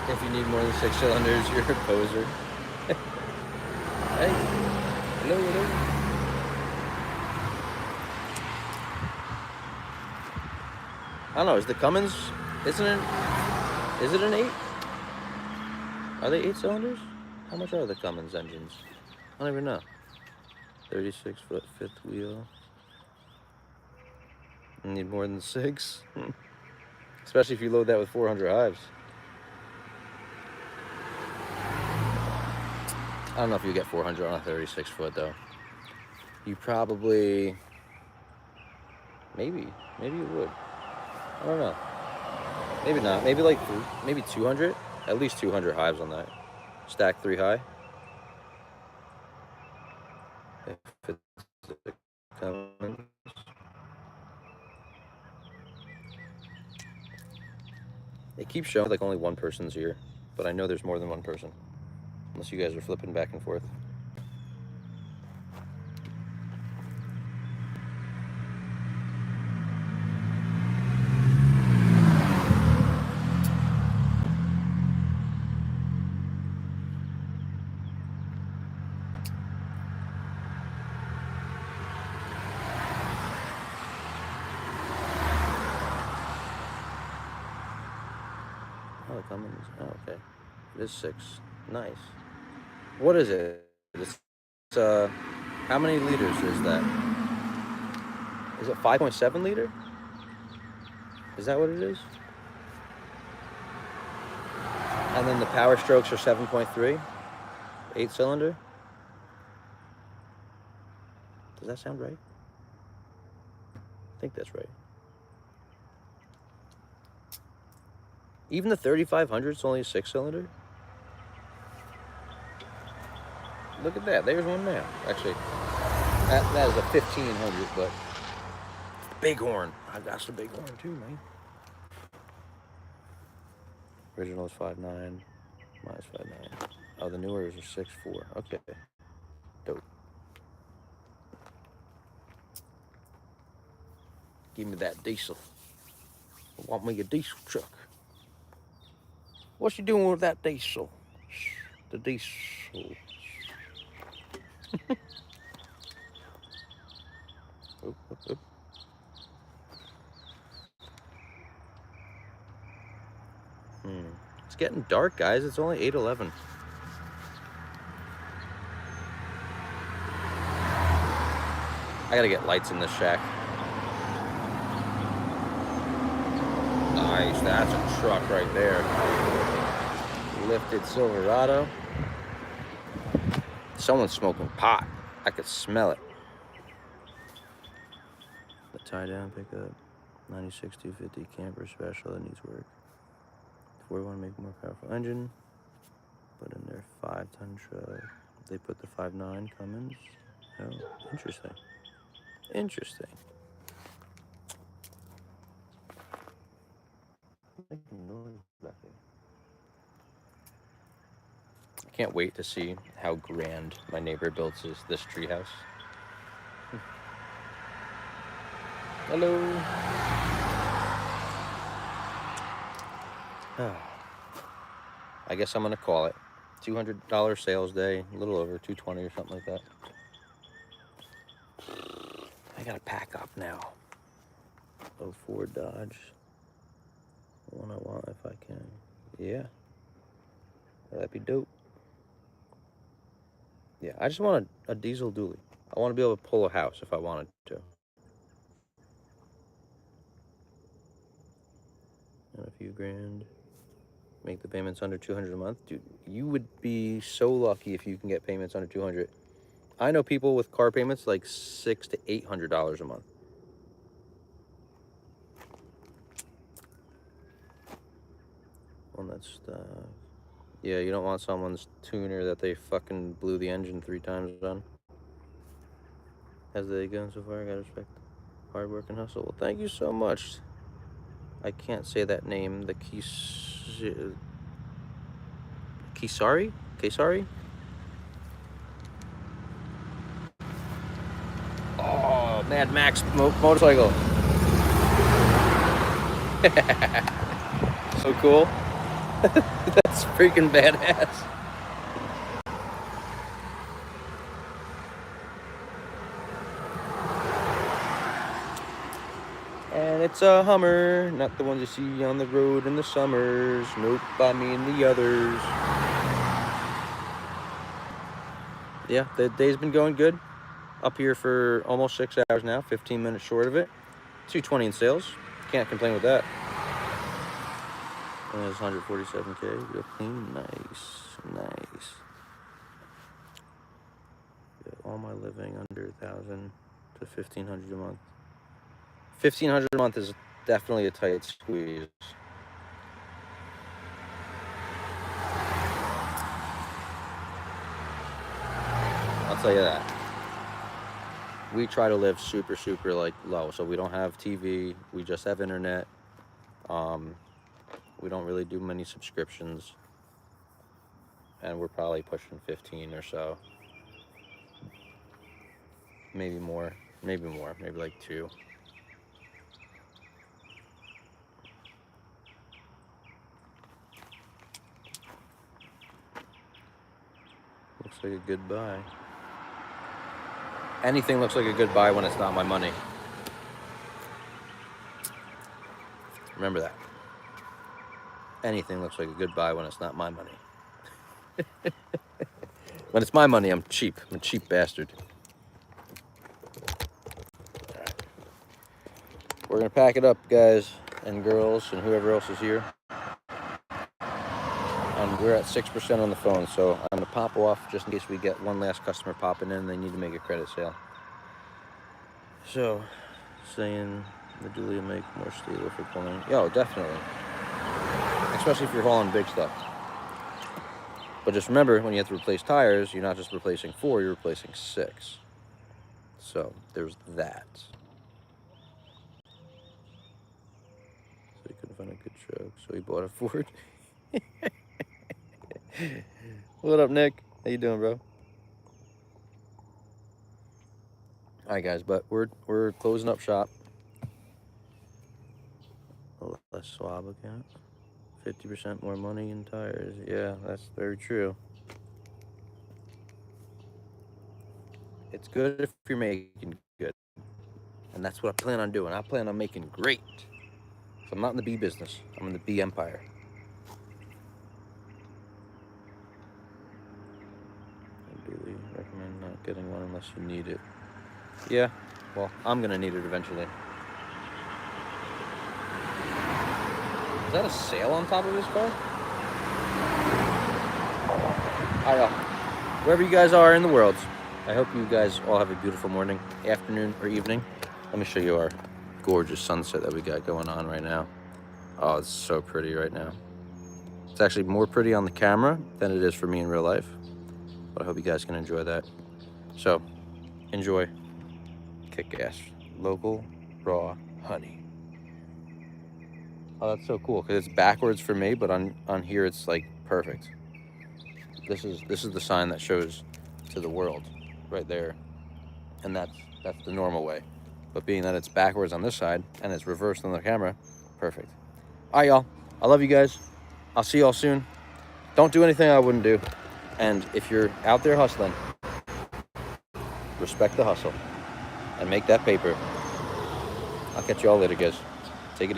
If you need more than 6 cylinders, you're a poser. Hey, hello. I don't know, is the Cummins, is it an 8? Are they 8 cylinders? How much are the Cummins engines? I don't even know. 36 foot, fifth wheel. You need more than 6? Especially if you load that with 400 hives. I don't know if you get 400 on a 36 foot though. You probably, maybe you would. I don't know. Maybe not. Maybe 200. At least 200 hives on that. Stack 3 high. If it's coming. It keeps showing like only one person's here, but I know there's more than one person. Unless you guys are flipping back and forth. Oh, Cummins. Oh, okay. It is 6. Nice. What is it? It's how many liters is that? Is it 5.7 liter? Is that what it is? And then the Power Strokes are 7.3, 8 cylinder. Does that sound right? I think that's right. Even the 3500 is only a 6 cylinder. Look at that. There's one now. Actually, that is a 1500, but Bighorn. That's the Bighorn too, man. Original is 5.9. Mine is 5.9. Oh, the newer is a 6.4. Okay. Dope. Give me that diesel. I want me a diesel truck. What's you doing with that diesel? The diesel. Oop, oop, oop. It's getting dark, guys. It's only 8:11. I gotta get lights in this shack. Nice, that's a truck right there. Lifted Silverado. Someone's smoking pot. I could smell it. tie down pickup. 96 250 camper special that needs work. 41 make more powerful engine. Put in their 5-ton truck. They put the 5.9 Cummins. Oh, interesting. Interesting. Making noise back there. I can't wait to see how grand my neighbor builds this treehouse. Hello. I guess I'm gonna call it $200 sales day, a little over 220 or something like that. I gotta pack up now. 04 Dodge. The one I want if I can. Yeah. That'd be dope. Yeah, I just want a diesel dually. I want to be able to pull a house if I wanted to. And a few grand. Make the payments under 200 a month. Dude, you would be so lucky if you can get payments under 200. I know people with car payments like $600 to $800 a month. On that stuff. Yeah, you don't want someone's tuner that they fucking blew the engine 3 times on. How's the day going so far? I gotta respect hard work and hustle. Well, thank you so much. I can't say that name. The Kisari? Oh, Mad Max motorcycle. So cool. That's freaking badass. And it's a Hummer, not the ones you see on the road in the summers. Nope, I mean the others. Yeah, the day's been going good. Up here for almost 6 hours now, 15 minutes short of it. 220 in sales. Can't complain with that. And it's 147K. Real clean. Nice. Yeah, all my living under 1,000 to 1,500 a month. 1,500 a month is definitely a tight squeeze. I'll tell you that. We try to live super like low, so we don't have TV. We just have internet. We don't really do many subscriptions, and we're probably pushing 15 or so. Maybe more, maybe like 2. Looks like a good buy. Anything looks like a good buy when it's not my money. Remember that. Anything looks like a good buy when it's not my money. When it's my money, I'm cheap. I'm a cheap bastard. All right. We're gonna pack it up, guys and girls and whoever else is here. And we're at 6% on the phone, so I'm gonna pop off just in case we get one last customer popping in and they need to make a credit sale. So, saying the dually will make more stable for pulling. Yo, definitely. Especially if you're hauling big stuff. But just remember, when you have to replace tires, you're not just replacing 4, you're replacing 6. So, there's that. So he couldn't find a good truck, so he bought a Ford. What up, Nick? How you doing, bro? All right, guys, but we're closing up shop. Less swab account. 50% more money in tires. Yeah, that's very true. It's good if you're making good. And that's what I plan on doing. I plan on making great. So I'm not in the bee business. I'm in the bee empire. I really recommend not getting one unless you need it. Yeah, well, I'm gonna need it eventually. Is that a sail on top of this car? Wherever you guys are in the world, I hope you guys all have a beautiful morning, afternoon, or evening. Let me show you our gorgeous sunset that we got going on right now. Oh, it's so pretty right now. It's actually more pretty on the camera than it is for me in real life. But I hope you guys can enjoy that. So, enjoy. Kick ass. Local raw honey. Oh, that's so cool because it's backwards for me, but on here it's like perfect. This is the sign that shows to the world right there, and that's the normal way. But being that it's backwards on this side and it's reversed on the camera, perfect. All right, y'all. I love you guys. I'll see y'all soon. Don't do anything I wouldn't do. And if you're out there hustling, respect the hustle and make that paper. I'll catch you all later, guys. Take it easy.